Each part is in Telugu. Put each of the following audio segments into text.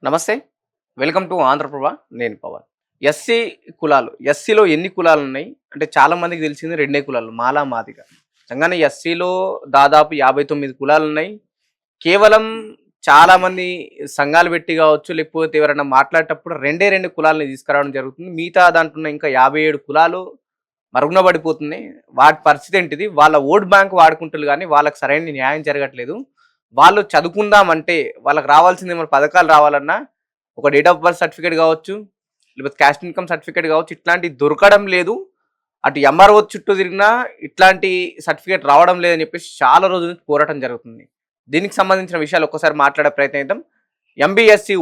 నమస్తే. Welcome to Andhraprabha. నేను పవన్. ఎస్సీ కులాలు. ఎస్సీలో ఎన్ని కులాలున్నాయి? అంటే చాలా మందికి తెలిసింది రెండే కులాలు. మాల, మాదిగ. నిజంగానే ఎస్సీలో దాదాపు 59 కులాలున్నాయి. కేవలం చాలామంది సంఘాలు పెట్టి కావచ్చు, లేకపోతే ఎవరైనా మాట్లాడేటప్పుడు రెండే 2 కులాలని తీసుకురావడం జరుగుతుంది. మిగతా దాంట్లో ఉన్న ఇంకా 57 కులాలు మరుగున పడిపోతున్నాయి. వాటి పరిస్థితి ఏంటిది? వాళ్ళ ఓట్ బ్యాంక్ వాడుకుంటున్నారు గానీ, వాళ్ళకి సరైన న్యాయం జరగట్లేదు. వాళ్ళు చదువుకుందామంటే వాళ్ళకి రావాల్సింది ఏమైనా పథకాలు రావాలన్నా ఒక డేట్ ఆఫ్ బర్త్ సర్టిఫికేట్ కావచ్చు, లేకపోతే క్యాస్ట్ ఇన్కమ్ సర్టిఫికేట్ కావచ్చు, ఇట్లాంటివి దొరకడం లేదు. అటు ఎంఆర్ఓ చుట్టూ తిరిగినా ఇట్లాంటి సర్టిఫికేట్ రావడం లేదని చెప్పేసి చాలా రోజుల నుంచి పోరాటం జరుగుతుంది. దీనికి సంబంధించిన విషయాలు ఒక్కసారి మాట్లాడే ప్రయత్నం చేద్దాం. ఎంబీఎస్సీ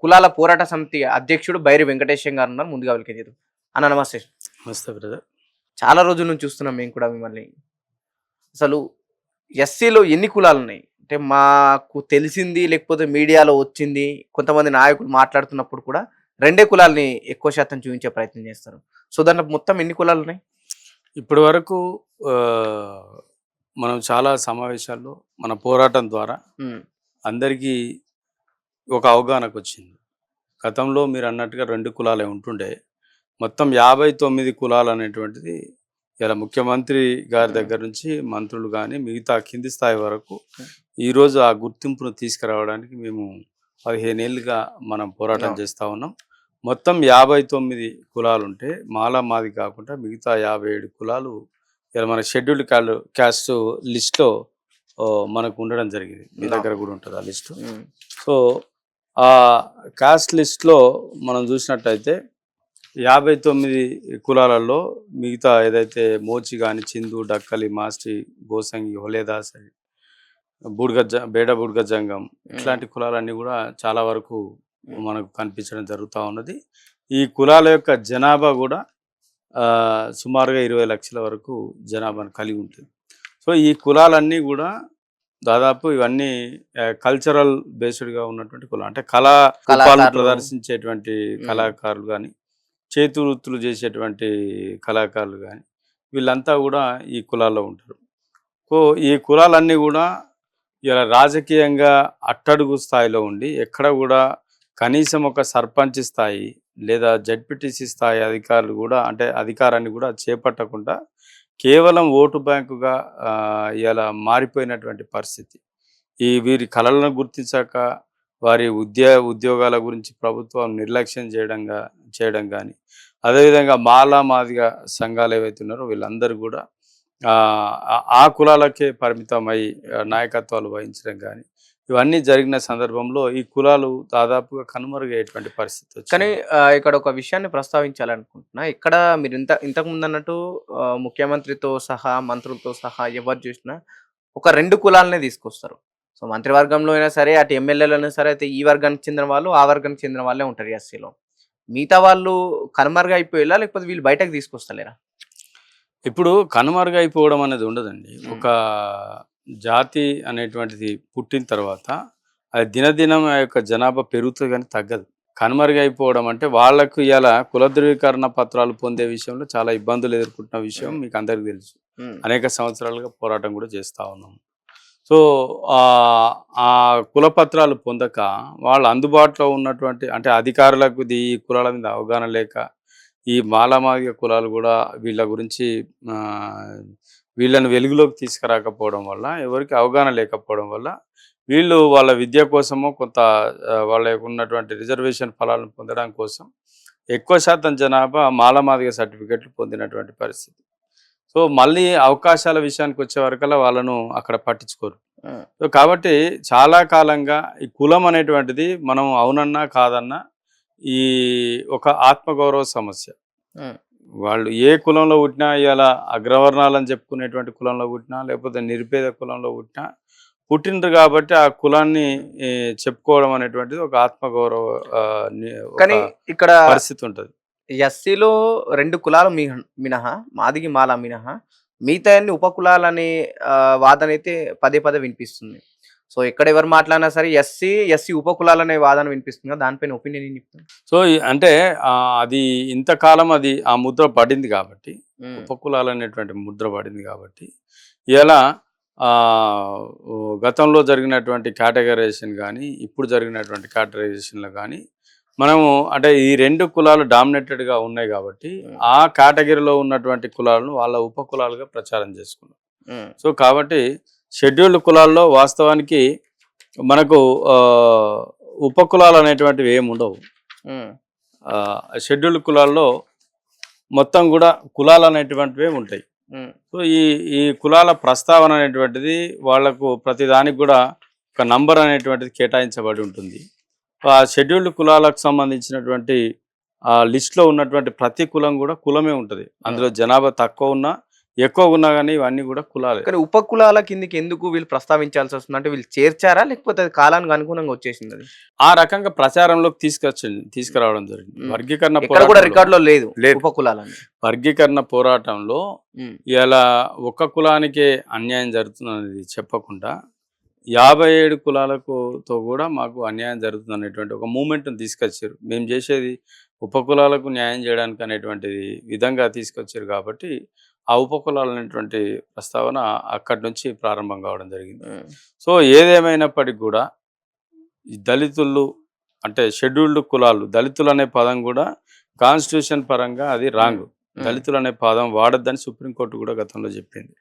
కులాల పోరాట సమితి అధ్యక్షుడు బైరి వెంకటేశం గారు ఉన్నారు. ముందుగా వెల్కమ్ చేద్దాం. అన్న నమస్తే. నమస్తే బ్రదర్. చాలా రోజుల నుంచి చూస్తున్నాం మేము కూడా మిమ్మల్ని. అసలు ఎస్సీలో ఎన్ని కులాలు ఉన్నాయి? అంటే మాకు తెలిసింది, లేకపోతే మీడియాలో వచ్చింది, కొంతమంది నాయకులు మాట్లాడుతున్నప్పుడు కూడా రెండే కులాలని ఎక్కువ శాతం చూపించే ప్రయత్నం చేస్తారు. సో దాంట్లో మొత్తం ఎన్ని కులాలు ఉన్నాయి? ఇప్పటి వరకు మనం చాలా సమావేశాల్లో మన పోరాటం ద్వారా అందరికీ ఒక అవగాహనకు వచ్చింది. గతంలో మీరు అన్నట్టుగా 2 కులాలే ఉంటుండే, మొత్తం 59 కులాలు అనేటువంటిది ఇలా ముఖ్యమంత్రి గారి దగ్గర నుంచి మంత్రులు కానీ మిగతా కింది స్థాయి వరకు ఈరోజు ఆ గుర్తింపును తీసుకురావడానికి మేము 15 ఏళ్ళుగా మనం పోరాటం చేస్తూ ఉన్నాం. మొత్తం 59 కులాలు ఉంటే మాలా మాది కాకుండా మిగతా 57 కులాలు ఇలా మన షెడ్యూల్డ్ క్యాస్ట్ లిస్ట్లో మనకు ఉండడం జరిగింది. మీ దగ్గర కూడా ఉంటుంది ఆ లిస్టు. సో ఆ క్యాస్ట్ లిస్ట్లో మనం చూసినట్టయితే 59 కులాలలో మిగతా ఏదైతే మోచి కానీ, చిందు, డక్కలి, మాస్టి, గోసంగి, హొలేదాసరి, బేడ బుడ్గ జంగం ఇట్లాంటి కులాలన్నీ కూడా చాలా వరకు మనకు కనిపించడం జరుగుతూ ఉన్నది. ఈ కులాల యొక్క జనాభా కూడా సుమారుగా 20 లక్షల వరకు జనాభాను కలిగి ఉంటుంది. సో ఈ కులాలన్నీ కూడా దాదాపు ఇవన్నీ కల్చరల్ బేస్డ్గా ఉన్నటువంటి కులం, అంటే కళారూపాలను ప్రదర్శించేటువంటి కళాకారులు కానీ, చేతి వృత్తులు చేసేటువంటి కళాకారులు కానీ, వీళ్ళంతా కూడా ఈ కులాల్లో ఉంటారు. సో ఈ కులాలన్నీ కూడా ఇలా రాజకీయంగా అట్టడుగు స్థాయిలో ఉండి ఎక్కడ కూడా కనీసం ఒక సర్పంచ్ స్థాయి లేదా జడ్పీటీసీ స్థాయి అధికారులు కూడా, అంటే అధికారాన్ని కూడా చేపట్టకుండా కేవలం ఓటు బ్యాంకుగా ఇలా మారిపోయినటువంటి పరిస్థితి. వీరి కళలను గుర్తించాక వారి ఉద్యోగాల గురించి ప్రభుత్వం నిర్లక్ష్యం చేయడం కానీ, అదేవిధంగా మాలా మాదిగా సంఘాలు ఏవైతే ఉన్నారో వీళ్ళందరూ కూడా ఆ కులాలకే పరిమితమై నాయకత్వాలు వహించడం కానీ, ఇవన్నీ జరిగిన సందర్భంలో ఈ కులాలు దాదాపుగా కనుమరుగయ్యేటువంటి పరిస్థితి. కానీ ఇక్కడ ఒక విషయాన్ని ప్రస్తావించాలనుకుంటున్నా. ఇక్కడ మీరు ఇంతకుముందు అన్నట్టు ముఖ్యమంత్రితో సహా, మంత్రులతో సహా ఎవరు చూసినా ఒక 2 కులాలనే తీసుకొస్తారు. సో మంత్రివర్గంలో అయినా సరే, అటు ఎమ్మెల్యేలు అయినా సరే, అయితే ఈ వర్గానికి చెందిన వాళ్ళు, ఆ వర్గానికి చెందిన వాళ్ళే ఉంటారు ఎస్సీలో. మిగతా వాళ్ళు కనుమరుగైపోయేలా, లేకపోతే వీళ్ళు బయటకు తీసుకొస్తలేరా? ఇప్పుడు కనుమరుగైపోవడం అనేది ఉండదండి. ఒక జాతి అనేటువంటిది పుట్టిన తర్వాత అది దినదినం ఆ యొక్క జనాభా పెరుగుతుంది కానీ తగ్గదు. కనుమరుగైపోవడం అంటే వాళ్లకు ఇలా కుల ధృవీకరణ పత్రాలు పొందే విషయంలో చాలా ఇబ్బందులు ఎదుర్కొంటున్న విషయం మీకు అందరికీ తెలుసు. అనేక సంవత్సరాలుగా పోరాటం కూడా చేస్తూ ఉన్నాం. సో ఆ కులపత్రాలు పొందక వాళ్ళు అందుబాటులో ఉన్నటువంటి, అంటే అధికారులకు ఈ కులాల మీద అవగాహన లేక, ఈ మాలమాదిగ కులాలు కూడా వీళ్ళ గురించి వీళ్ళని వెలుగులోకి తీసుకురాకపోవడం వల్ల, ఎవరికి అవగాహన లేకపోవడం వల్ల వీళ్ళు వాళ్ళ విద్య కోసమో, కొంత వాళ్ళకు ఉన్నటువంటి రిజర్వేషన్ ఫలాలను పొందడం కోసం ఎక్కువ శాతం జనాభా మాలమాదిగ సర్టిఫికెట్లు పొందినటువంటి పరిస్థితి. సో మళ్ళీ అవకాశాల విషయానికి వచ్చే వరకల్లా వాళ్ళను అక్కడ పట్టించుకోరు. సో కాబట్టి చాలా కాలంగా ఈ కులం అనేటువంటిది మనం అవునన్నా కాదన్నా ఈ ఒక ఆత్మగౌరవ సమస్య. వాళ్ళు ఏ కులంలో పుట్టినా, ఇలా అగ్రవర్ణాలని చెప్పుకునేటువంటి కులంలో పుట్టినా, లేకపోతే నిరుపేద కులంలో పుట్టినరు కాబట్టి ఆ కులాన్ని చెప్పుకోవడం అనేటువంటిది ఒక ఆత్మగౌరవ కానీ ఇక్కడ పరిస్థితి ఉంటుంది. ఎస్సీలో 2 కులాలు మినహా, మాదిగి మాల మినహా మిగతా ఉపకులాలనే వాదన అయితే పదే పదే వినిపిస్తుంది. సో ఎక్కడ ఎవరు మాట్లాడినా సరే ఎస్సీ ఉపకులాలనే వాదన వినిపిస్తుంది కదా, దానిపైన ఒపీనియన్ ఏం చెప్తాను? సో అంటే అది ఇంతకాలం అది ఆ ముద్ర పడింది కాబట్టి, ఉపకులాలు అనేటువంటి ముద్ర పడింది కాబట్టి, ఇలా గతంలో జరిగినటువంటి కేటగరైజేషన్ కానీ ఇప్పుడు జరిగినటువంటి కేటగరైజేషన్లో కానీ మనము అంటే ఈ రెండు కులాలు డామినేటెడ్గా ఉన్నాయి కాబట్టి ఆ కేటగిరీలో ఉన్నటువంటి కులాలను వాళ్ళ ఉప కులాలుగా ప్రచారం చేసుకున్నాం. సో కాబట్టి షెడ్యూల్డ్ కులాల్లో వాస్తవానికి మనకు ఉప కులాలు అనేటువంటివి ఏమి ఉండవు. షెడ్యూల్డ్ కులాల్లో మొత్తం కూడా కులాలు అనేటువంటివి ఉంటాయి. సో ఈ కులాల ప్రస్తావన అనేటువంటిది వాళ్లకు ప్రతిదానికి కూడా ఒక నంబర్ అనేటువంటిది కేటాయించబడి ఉంటుంది. ఆ షెడ్యూల్డ్ కులాలకు సంబంధించినటువంటి ఆ లిస్ట్లో ఉన్నటువంటి ప్రతి కులం కూడా కులమే ఉంటుంది. అందులో జనాభా తక్కువ ఉన్నా ఎక్కువ ఉన్నా కానీ ఇవన్నీ కూడా కులాలే. కానీ ఉప కులాల కిందికి ఎందుకు వీళ్ళు ప్రస్తావించాల్సి వస్తుంది? అంటే వీళ్ళు చేర్చారా లేకపోతే అది కాలానికి అనుగుణంగా వచ్చేసింది? అది ఆ రకంగా ప్రచారంలోకి తీసుకురావడం జరిగింది. వర్గీకరణ రికార్డులో లేదు ఉప కులాలని. వర్గీకరణ పోరాటంలో ఇలా ఒక్క కులానికే అన్యాయం జరుగుతుందనేది చెప్పకుండా 57 కులాలతో కూడా మాకు అన్యాయం జరుగుతుంది అనేటువంటి ఒక మూమెంట్ని తీసుకొచ్చారు. మేము చేసేది ఉప కులాలకు న్యాయం చేయడానికి అనేటువంటిది విధంగా తీసుకొచ్చారు కాబట్టి ఆ ఉప కులాలు అనేటువంటి ప్రస్తావన అక్కడి నుంచి ప్రారంభం కావడం జరిగింది. సో ఏదేమైనప్పటికీ కూడా ఈ దళితులు అంటే షెడ్యూల్డ్ కులాలు, దళితులు అనే పదం కూడా కాన్స్టిట్యూషన్ పరంగా అది రాంగ్. దళితులు అనే పదం వాడద్దని సుప్రీంకోర్టు కూడా గతంలో చెప్పింది.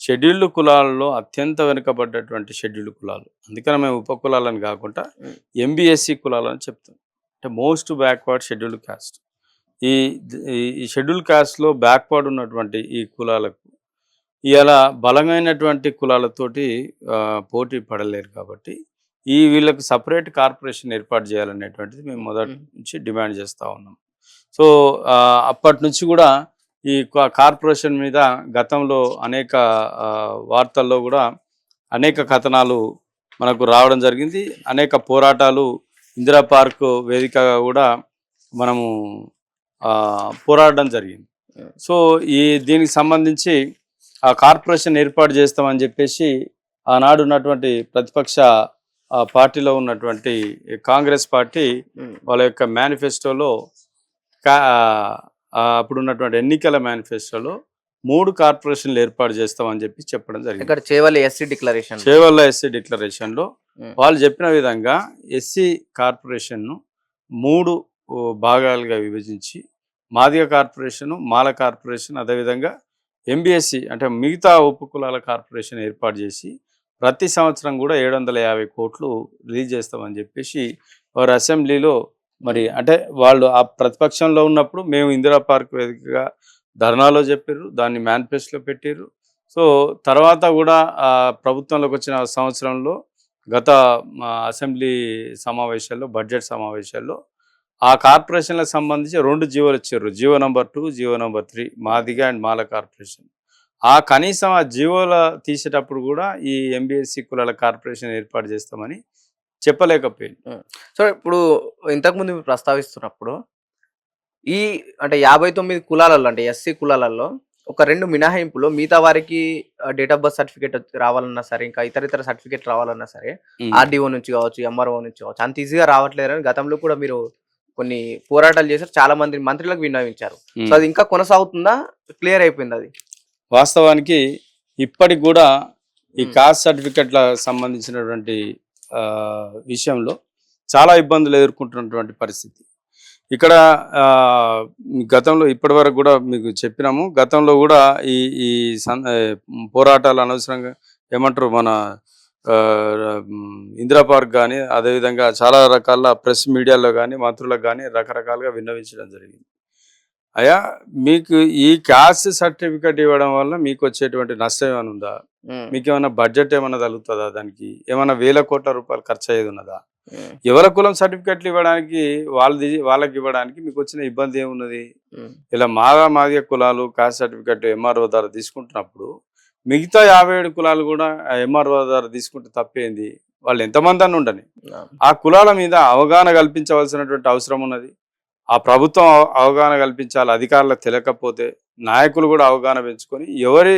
షెడ్యూల్డ్ కులాలలో అత్యంత వెనుకబడ్డటువంటి షెడ్యూల్డ్ కులాలు, అందుకని మేము ఉప కులాలని కాకుండా ఎంబీఎస్సీ కులాలని చెప్తాం. అంటే మోస్ట్ బ్యాక్వర్డ్ షెడ్యూల్డ్ కాస్ట్. ఈ షెడ్యూల్ కాస్ట్లో బ్యాక్వర్డ్ ఉన్నటువంటి ఈ కులాలకు ఇలా బలమైనటువంటి కులాలతోటి పోటీ పడలేరు కాబట్టి వీళ్ళకి సపరేట్ కార్పొరేషన్ ఏర్పాటు చేయాలనేటువంటిది మేము మొదటి నుంచి డిమాండ్ చేస్తూ ఉన్నాం. సో అప్పటి నుంచి కూడా ఈ కార్పొరేషన్ మీద గతంలో అనేక వార్తల్లో కూడా అనేక కథనాలు మనకు రావడం జరిగింది. అనేక పోరాటాలు ఇందిరా పార్క్ వేదికగా కూడా మనము పోరాడడం జరిగింది. సో దీనికి సంబంధించి ఆ కార్పొరేషన్ ఏర్పాటు చేస్తామని చెప్పేసి ఆనాడు ఉన్నటువంటి ప్రతిపక్ష పార్టీలో ఉన్నటువంటి కాంగ్రెస్ పార్టీ వాళ్ళ యొక్క మేనిఫెస్టోలో అప్పుడు ఉన్నటువంటి ఎన్నికల మేనిఫెస్టోలో 3 కార్పొరేషన్లు ఏర్పాటు చేస్తామని చెప్పి చెప్పడం జరిగింది. చేవల్ల ఎస్సీ డిక్లరేషన్లో వాళ్ళు చెప్పిన విధంగా ఎస్సీ కార్పొరేషన్ను 3 భాగాలుగా విభజించి మాదిగ కార్పొరేషను, మాల కార్పొరేషన్, అదేవిధంగా ఎంబీఎస్సీ అంటే మిగతా ఉప కులాల కార్పొరేషన్ ఏర్పాటు చేసి ప్రతి సంవత్సరం కూడా 750 కోట్లు రిలీజ్ చేస్తామని చెప్పేసి వారు అసెంబ్లీలో మరి అంటే వాళ్ళు ఆ ప్రతిపక్షంలో ఉన్నప్పుడు మేము ఇందిరా పార్క్ వేదికగా ధర్నాలో చెప్పారు, దాన్ని మేనిఫెస్టోలో పెట్టారు. సో తర్వాత కూడా ప్రభుత్వంలోకి వచ్చిన సంవత్సరంలో గత అసెంబ్లీ సమావేశాల్లో, బడ్జెట్ సమావేశాల్లో ఆ కార్పొరేషన్లకు సంబంధించి 2 జీవోలు ఇచ్చారు. GO number 2, GO number 3 Madiga and Mala corporation. కనీసం ఆ జీవోల తీసేటప్పుడు కూడా ఈ ఎంబీఎస్సీ కులాల కార్పొరేషన్ ఏర్పాటు చేస్తామని చెప్పలేకపోయింది. సో ఇప్పుడు ఇంతకుముందు మీరు ప్రస్తావిస్తున్నప్పుడు అంటే 59 కులాలలో అంటే ఎస్సీ కులాలలో ఒక 2 మినహాయింపులో మిగతా వారికి డేట్ ఆఫ్ బర్త్ సర్టిఫికేట్ రావాలన్నా సరే, ఇంకా ఇతర సర్టిఫికేట్ రావాలన్నా సరే ఆర్డీఓ నుంచి కావచ్చు, ఎంఆర్ఓ నుంచి కావచ్చు, అంత ఈజీగా రావట్లేదని గతంలో కూడా మీరు కొన్ని పోరాటాలు చేశారు, చాలా మంది మంత్రులకు విన్నవించారు. సో అది ఇంకా కొనసాగుతుందా, క్లియర్ అయిపోయింది? అది వాస్తవానికి ఇప్పటికి కూడా ఈ కాస్ట్ సర్టిఫికెట్ల సంబంధించినటువంటి విషయంలో చాలా ఇబ్బందులు ఎదుర్కొంటున్నటువంటి పరిస్థితి. ఇక్కడ గతంలో ఇప్పటి వరకు కూడా మీకు చెప్పినాము, గతంలో కూడా ఈ పోరాటాలు అనవసరంగా ఏమంటారు మన ఇందిరా పార్క్ కానీ, అదేవిధంగా చాలా రకాల ప్రెస్ మీడియాలో కానీ మంత్రులకు కానీ రకరకాలుగా విన్నవించడం జరిగింది. అయ్యా మీకు ఈ క్యాస్ట్ సర్టిఫికెట్ ఇవ్వడం వల్ల మీకు వచ్చేటువంటి నష్టం ఏమైనా ఉందా? మీకు ఏమైనా బడ్జెట్ ఏమైనా తగ్గుతుందా? దానికి ఏమైనా వేల కోట్ల రూపాయలు ఖర్చు అయ్యేది ఉన్నదా? ఎవరి కులం సర్టిఫికెట్లు ఇవ్వడానికి వాళ్ళకి ఇవ్వడానికి మీకు వచ్చిన ఇబ్బంది ఏమున్నది? ఇలా మాదిగ కులాలు కాస్ట్ సర్టిఫికెట్ ఎంఆర్ఓ ద్వారా తీసుకుంటున్నప్పుడు మిగతా 57 కులాలు కూడా ఎంఆర్ఓ ద్వారా తీసుకుంటే తప్పేంది? వాళ్ళు ఎంతమంది అని ఉండని ఆ కులాల మీద అవగాహన కల్పించవలసినటువంటి అవసరం ఉన్నది. ఆ ప్రభుత్వం అవగాహన కల్పించాలి. అధికారులకు తెలియకపోతే నాయకులు కూడా అవగాహన పెంచుకొని ఎవరి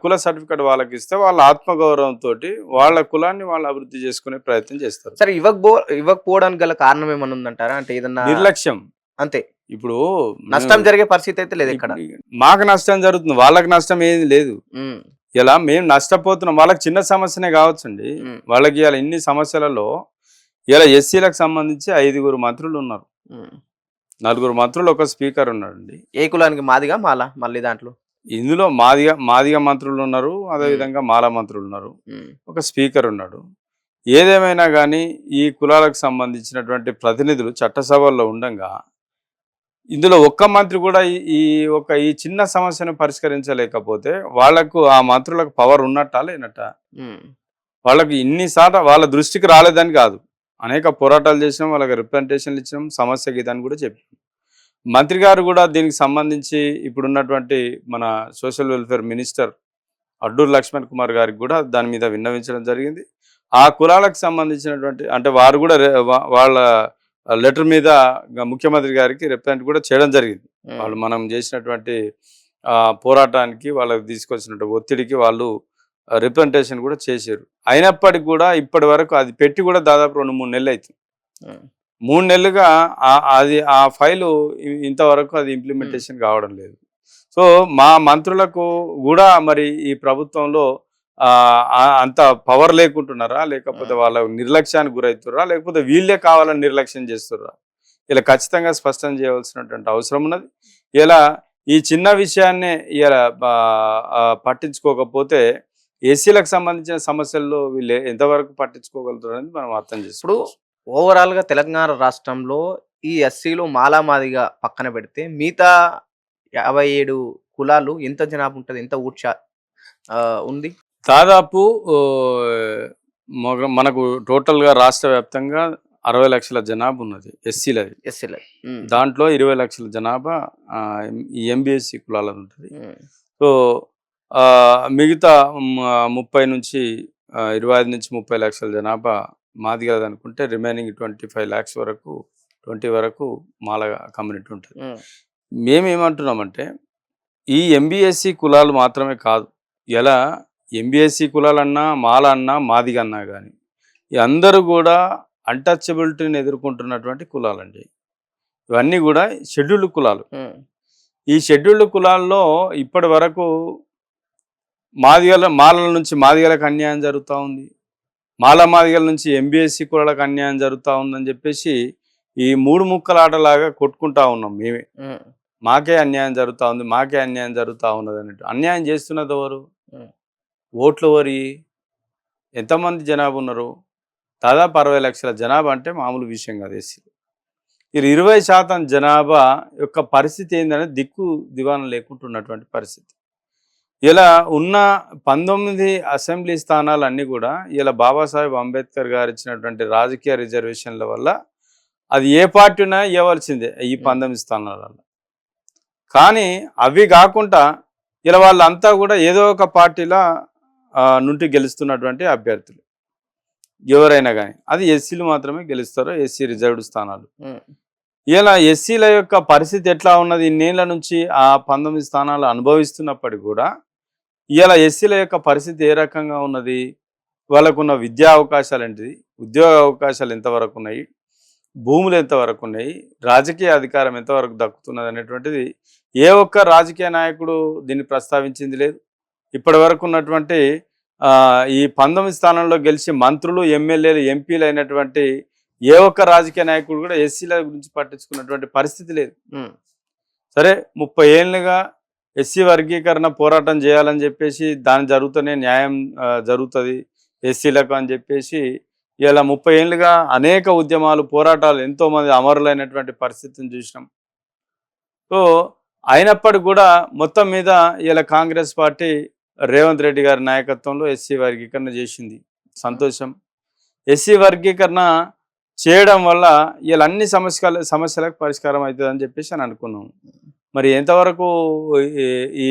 కుల సర్టిఫికెట్ వాళ్ళకి ఇస్తే వాళ్ళ ఆత్మగౌరవంతో వాళ్ళ కులాన్ని వాళ్ళు అభివృద్ధి చేసుకునే ప్రయత్నం చేస్తారు. సరే, ఇవ్వకపోవడానికి గల కారణం ఏమన్నా ఉందంటారా? అంటే ఏదన్నా నిర్లక్ష్యం అంతే. ఇప్పుడు నష్టం జరిగే పరిస్థితి అయితే లేదు. ఇక్కడ మాకు నష్టం జరుగుతుంది, వాళ్ళకి నష్టం ఏది లేదు. ఇలా మేము నష్టపోతున్నాం. వాళ్ళకి చిన్న సమస్యనే కావచ్చండి. వాళ్ళకి ఇలా ఇన్ని సమస్యలలో ఇలా ఎస్సీలకు సంబంధించి 5 మంత్రులు ఉన్నారు. 4 మంత్రులు, ఒక స్పీకర్ ఉన్నాడండి. ఏ కులానికి మాదిగా మాల మళ్ళీ దాంట్లో ఇందులో మాదిగ మంత్రులు ఉన్నారు, అదేవిధంగా మాల మంత్రులు ఉన్నారు, ఒక స్పీకర్ ఉన్నాడు. ఏదేమైనా కానీ ఈ కులాలకు సంబంధించినటువంటి ప్రతినిధులు చట్టసభల్లో ఉండంగా ఇందులో ఒక్క మంత్రి కూడా ఈ చిన్న సమస్యను పరిష్కరించలేకపోతే వాళ్లకు, ఆ మంత్రులకు పవర్ ఉన్నట్టా లేనట్టా? వాళ్ళకి ఇన్నిసార్లు వాళ్ళ దృష్టికి రాలేదని కాదు, అనేక పోరాటాలు చేసినాం, వాళ్ళకి రిప్రజెంటేషన్లు ఇచ్చినాం, సమస్య గీతాన్ని కూడా చెప్పాం. మంత్రి గారు కూడా దీనికి సంబంధించి ఇప్పుడున్నటువంటి మన social welfare minister Adduru Lakshman Kumar గారికి కూడా దాని మీద విన్నవించడం జరిగింది. ఆ కులాలకు సంబంధించినటువంటి అంటే వారు కూడా వాళ్ళ లెటర్ మీద ముఖ్యమంత్రి గారికి రిప్రజెంట్ కూడా చేయడం జరిగింది. వాళ్ళు మనం చేసినటువంటి పోరాటానికి, వాళ్ళకి తీసుకొచ్చినటువంటి ఒత్తిడికి వాళ్ళు రిప్రజెంటేషన్ కూడా చేశారు. అయినప్పటికీ కూడా ఇప్పటి వరకు అది పెట్టి కూడా దాదాపు 2-3 నెలలు అవుతుంది. 3 నెలలుగా అది ఆ ఫైలు ఇంతవరకు అది ఇంప్లిమెంటేషన్ కావడం లేదు. సో మా మంత్రులకు కూడా మరి ఈ ప్రభుత్వంలో అంత పవర్ లేకుంటున్నారా, లేకపోతే వాళ్ళ నిర్లక్ష్యానికి గురవుతున్నారా, లేకపోతే వీళ్ళే కావాలని నిర్లక్ష్యం చేస్తున్నారా? ఇలా ఖచ్చితంగా స్పష్టం చేయవలసినటువంటి అవసరం ఉన్నది. ఇలా ఈ చిన్న విషయాన్నే ఇలా పట్టించుకోకపోతే ఎస్సీలకు సంబంధించిన సమస్యల్లో వీళ్ళు ఎంతవరకు పట్టించుకోగలుగుతారు అనేది మనం అర్థం చేసుకోవాలి. ఇప్పుడు ఓవరాల్గా తెలంగాణ రాష్ట్రంలో ఈ ఎస్సీలు మాలామాదిగా పక్కన పెడితే మిగతా 57 కులాలు ఎంత జనాభా ఉంటుంది, ఎంత ఊడ్చ ఉంది? దాదాపు మనకు టోటల్గా రాష్ట్ర వ్యాప్తంగా 60 లక్షల జనాభా ఉన్నది ఎస్సీలది. దాంట్లో 20 లక్షల జనాభా ఈ ఎంబీఎస్సీ కులాలు ఉంటుంది. సో మిగతా 25 నుంచి 30 లక్షల జనాభా మాదిగలది అనుకుంటే రిమైనింగ్ 25 lakhs వరకు 20 వరకు మాల కమ్యూనిటీ ఉంటుంది. మేమేమంటున్నామంటే ఈ ఎంబీఎస్సీ కులాలు మాత్రమే కాదు, ఇలా ఎంబీఎస్సీ కులాలన్నా, మాల అన్నా, మాదిగ అన్నా కానీ అందరూ కూడా అన్టచబిలిటీని ఎదుర్కొంటున్నటువంటి కులాలండి. ఇవన్నీ కూడా షెడ్యూల్డ్ కులాలు. ఈ షెడ్యూల్డ్ కులాల్లో ఇప్పటి వరకు మాలల నుంచి మాదిగలకు అన్యాయం జరుగుతూ ఉంది, మాదిగల నుంచి ఎంబీఎస్సీ కులాలకు అన్యాయం జరుగుతూ ఉందని చెప్పేసి ఈ 3 ముక్కలాటలాగా కొట్టుకుంటా ఉన్నాం మేమే. మాకే అన్యాయం జరుగుతూ ఉంది, మాకే అన్యాయం జరుగుతూ ఉన్నది అన్నట్టు. అన్యాయం చేస్తున్నది ఎవరు? ఓట్లు ఎవరి? ఎంతమంది జనాభా ఉన్నారు? దాదాపు 60 లక్షల జనాభా అంటే మామూలు విషయం కాదు. ఇది 20% జనాభా యొక్క పరిస్థితి ఏంటంటే దిక్కు దివాణం లేకుంటున్నటువంటి పరిస్థితి. ఇలా ఉన్న 19 అసెంబ్లీ స్థానాలన్నీ కూడా ఇలా బాబాసాహెబ్ అంబేద్కర్ గారు ఇచ్చినటువంటి రాజకీయ రిజర్వేషన్ల వల్ల అది ఏ పార్టీనా ఇవ్వాల్సిందే ఈ 19 స్థానాలలో. కానీ అవి కాకుండా ఇలా వాళ్ళంతా కూడా ఏదో ఒక పార్టీలో నుండి గెలుస్తున్నటువంటి అభ్యర్థులు ఎవరైనా కానీ అది ఎస్సీలు మాత్రమే గెలుస్తారు, ఎస్సీ రిజర్వ్డ్ స్థానాలు. ఇలా ఎస్సీల యొక్క పరిస్థితి ఎట్లా ఉన్నది? ఇన్నేళ్ల నుంచి ఆ 19 స్థానాలు అనుభవిస్తున్నప్పటికీ కూడా ఇలా ఎస్సీల యొక్క పరిస్థితి ఏ రకంగా ఉన్నది? వాళ్ళకున్న విద్యా అవకాశాలు ఏంటిది, ఉద్యోగ అవకాశాలు ఎంతవరకు ఉన్నాయి, భూములు ఎంతవరకు ఉన్నాయి, రాజకీయ అధికారం ఎంతవరకు దక్కుతున్నది అనేటువంటిది ఏ ఒక్క రాజకీయ నాయకుడు దీన్ని ప్రస్తావించింది లేదు. ఇప్పటి వరకు ఉన్నటువంటి ఈ 19 స్థానంలో గెలిచి మంత్రులు, ఎమ్మెల్యేలు, ఎంపీలు అయినటువంటి ఏ ఒక్క రాజకీయ నాయకుడు కూడా ఎస్సీల గురించి పట్టించుకున్నటువంటి పరిస్థితి లేదు. సరే 30 ఏళ్ళుగా ఎస్సీ వర్గీకరణ పోరాటం చేయాలని చెప్పేసి దాని జరుగుతూనే న్యాయం జరుగుతుంది ఎస్సీలకు అని చెప్పేసి ఇలా 30 ఏళ్ళుగా అనేక ఉద్యమాలు, పోరాటాలు, ఎంతోమంది అమరులైనటువంటి పరిస్థితిని చూసినాం. సో అయినప్పటికీ కూడా మొత్తం మీద ఇలా కాంగ్రెస్ పార్టీ రేవంత్ రెడ్డి గారి నాయకత్వంలో ఎస్సీ వర్గీకరణ చేసింది, సంతోషం. ఎస్సీ వర్గీకరణ చేయడం వల్ల ఇలా అన్ని సమస్యలకు పరిష్కారం అవుతుందని చెప్పేసి అని అనుకున్నాం. మరి ఎంతవరకు ఈ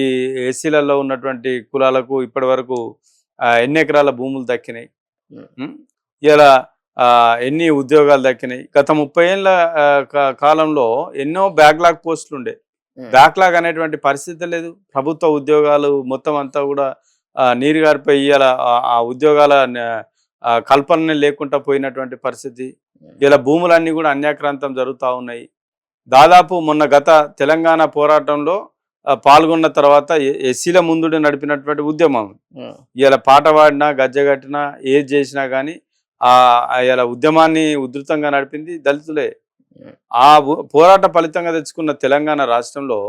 ఎస్సీలలో ఉన్నటువంటి కులాలకు ఇప్పటి వరకు ఎన్ని ఎకరాల భూములు దక్కినాయి, ఇలా ఎన్ని ఉద్యోగాలు దక్కినాయి? గత 30 ఏళ్ళ కాలంలో ఎన్నో బ్యాక్లాగ్ పోస్టులు ఉండే, బ్యాక్లాగ్ అనేటువంటి పరిస్థితి లేదు. ప్రభుత్వ ఉద్యోగాలు మొత్తం అంతా కూడా నీరు గారిపోయి ఇలా ఆ ఉద్యోగాల కల్పన లేకుండా పోయినటువంటి పరిస్థితి. ఇలా భూములన్నీ కూడా అన్యాక్రాంతం జరుగుతూ ఉన్నాయి. దాదాపు మొన్న గత తెలంగాణ పోరాటంలో పాల్గొన్న తర్వాత ఎస్సీల ముందు నడిపినటువంటి ఉద్యమం. ఇలా పాట పాడినా గజ్జగట్టినా ఏది చేసినా కానీ ఇలా ఉద్యమాన్ని ఉధృతంగా నడిపింది దళితులే. ఆ పోరాట ఫలితంగా తెచ్చుకున్న తెలంగాణ రాష్ట్రంలో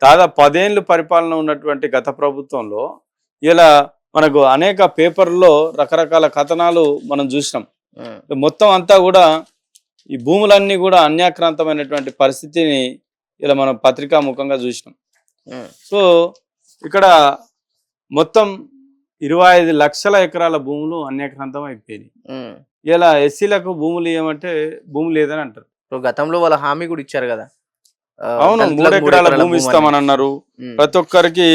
దాదాపు 10 ఏళ్ళు పరిపాలన ఉన్నటువంటి గత ప్రభుత్వంలో ఇలా మనకు అనేక పేపర్లో రకరకాల కథనాలు మనం చూసినాం. మొత్తం అంతా కూడా ఈ భూములన్నీ కూడా అన్యాక్రాంతమైనటువంటి పరిస్థితిని ఇలా మనం పత్రికా ముఖంగా చూసినాం. సో ఇక్కడ మొత్తం 25 లక్షల ఎకరాల భూములు అన్యాక్రాంతం అయిపోయినాయి. ఇలా ఎస్సీలకు భూములు ఏమంటే భూమి లేదని అంటారు. గతంలో వాళ్ళ హామీ కూడా ఇచ్చారు కదా. అవును, 3 ఎకరాల భూమి ఇస్తామని అన్నారు. ప్రతి ఒక్కరికి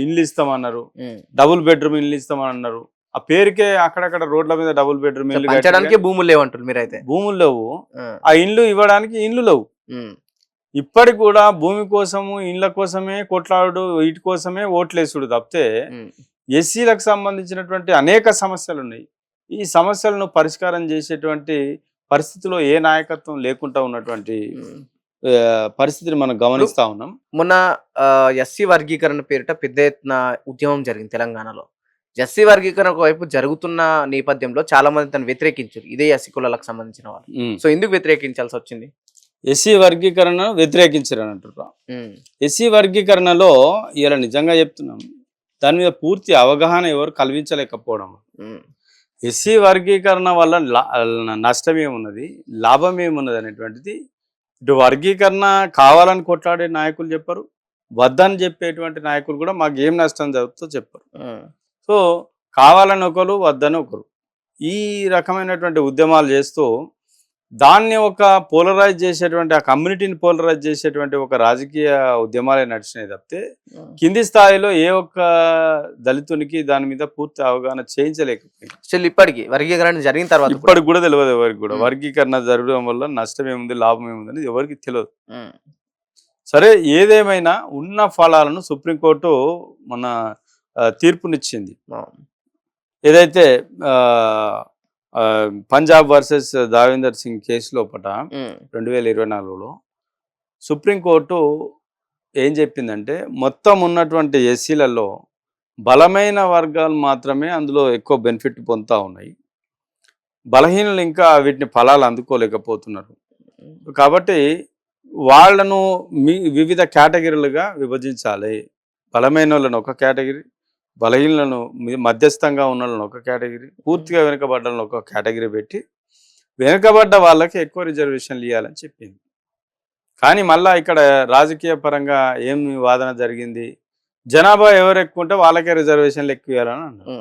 ఇల్లు ఇస్తామన్నారు, డబుల్ బెడ్రూమ్ ఇల్లు ఇస్తామని అన్నారు. ఆ పేరుకే అక్కడక్కడ రోడ్ల మీద డబుల్ బెడ్రూమ్ ఇల్లు కట్టడానికి భూములు లేవంటారు మీరైతే. భూములు లేవు, ఆ ఇండ్లు ఇవ్వడానికి ఇండ్లు లేవు. ఇప్పటికి కూడా భూమి కోసము ఇండ్ల కోసమే కొట్లాడు, వీటి కోసమే ఓట్లేసుడు తప్పితే ఎస్సీలకు సంబంధించినటువంటి అనేక సమస్యలు ఉన్నాయి. ఈ సమస్యలను పరిష్కారం చేసేటువంటి పరిస్థితిలో ఏ నాయకత్వం లేకుండా ఉన్నటువంటి పరిస్థితిని మనం గమనిస్తా ఉన్నాం. మొన్న ఎస్సీ వర్గీకరణ పేరిట పెద్ద ఎత్తున ఉద్యమం జరిగింది తెలంగాణలో. ఎస్సీ వర్గీకరణ వైపు జరుగుతున్న నేపథ్యంలో చాలా మంది తను వ్యతిరేకించారు, ఇదే ఎస్సీ కులాలకు సంబంధించిన వాళ్ళు. సో ఎందుకు వ్యతిరేకించాల్సి వచ్చింది? ఎస్సీ వర్గీకరణ వ్యతిరేకించారు అని అంటారు. ఎస్సీ వర్గీకరణలో ఇలా నిజంగా చెప్తున్నాం, దాని మీద పూర్తి అవగాహన ఎవరు కల్పించలేకపోవడం. ఎస్సీ వర్గీకరణ వల్ల నష్టం ఏమున్నది, లాభం ఏమున్నది అనేటువంటిది ఇటు వర్గీకరణ కావాలని కొట్లాడే నాయకులు చెప్పరు, వద్దని చెప్పేటువంటి నాయకులు కూడా మాకు ఏం నష్టం జరుగుతుందో చెప్పరు. సో కావాలని ఒకరు, వద్దని ఒకరు, ఈ రకమైనటువంటి ఉద్యమాలు చేస్తూ దాన్ని ఒక పోలరైజ్ చేసేటువంటి, ఆ కమ్యూనిటీని పోలరైజ్ చేసేటువంటి ఒక రాజకీయ ఉద్యమాలే నడిచినాయి తప్పితే కింది స్థాయిలో ఏ ఒక్క దళితునికి దాని మీద పూర్తి అవగాహన చేయించలేకపోయింది. ఇప్పటికి వర్గీకరణ జరిగిన తర్వాత ఇప్పటికి కూడా తెలియదు ఎవరికి కూడా. వర్గీకరణ జరగడం వల్ల నష్టం ఏముంది, లాభం ఏముంది అనేది ఎవరికి తెలియదు. సరే, ఏదేమైనా ఉన్న ఫలాలను సుప్రీంకోర్టు మన తీర్పునిచ్చింది. ఏదైతే పంజాబ్ వర్సెస్ దావేందర్ సింగ్ కేసు లోపల 2024లో సుప్రీంకోర్టు ఏం చెప్పిందంటే, మొత్తం ఉన్నటువంటి ఎస్సీలలో బలమైన వర్గాలు మాత్రమే అందులో ఎక్కువ బెనిఫిట్ పొందుతూ ఉన్నాయి, బలహీనులు ఇంకా వీటిని ఫలాలు అందుకోలేకపోతున్నారు. కాబట్టి వాళ్లను వివిధ కేటగిరీలుగా విభజించాలి. బలమైన వాళ్ళని ఒక కేటగిరీ, బలహీనలను మధ్యస్థంగా ఉన్న వాళ్ళని ఒక కేటగిరీ, పూర్తిగా వెనుకబడ్డలను ఒక కేటగిరీ పెట్టి వెనుకబడ్డ వాళ్ళకి ఎక్కువ రిజర్వేషన్లు ఇవ్వాలని చెప్పింది. కానీ మళ్ళా ఇక్కడ రాజకీయ పరంగా ఏం వాదన జరిగింది, జనాభా ఎవరు ఎక్కువ ఉంటే వాళ్ళకే రిజర్వేషన్లు ఎక్కువ ఇవ్వాలని అన్నారు.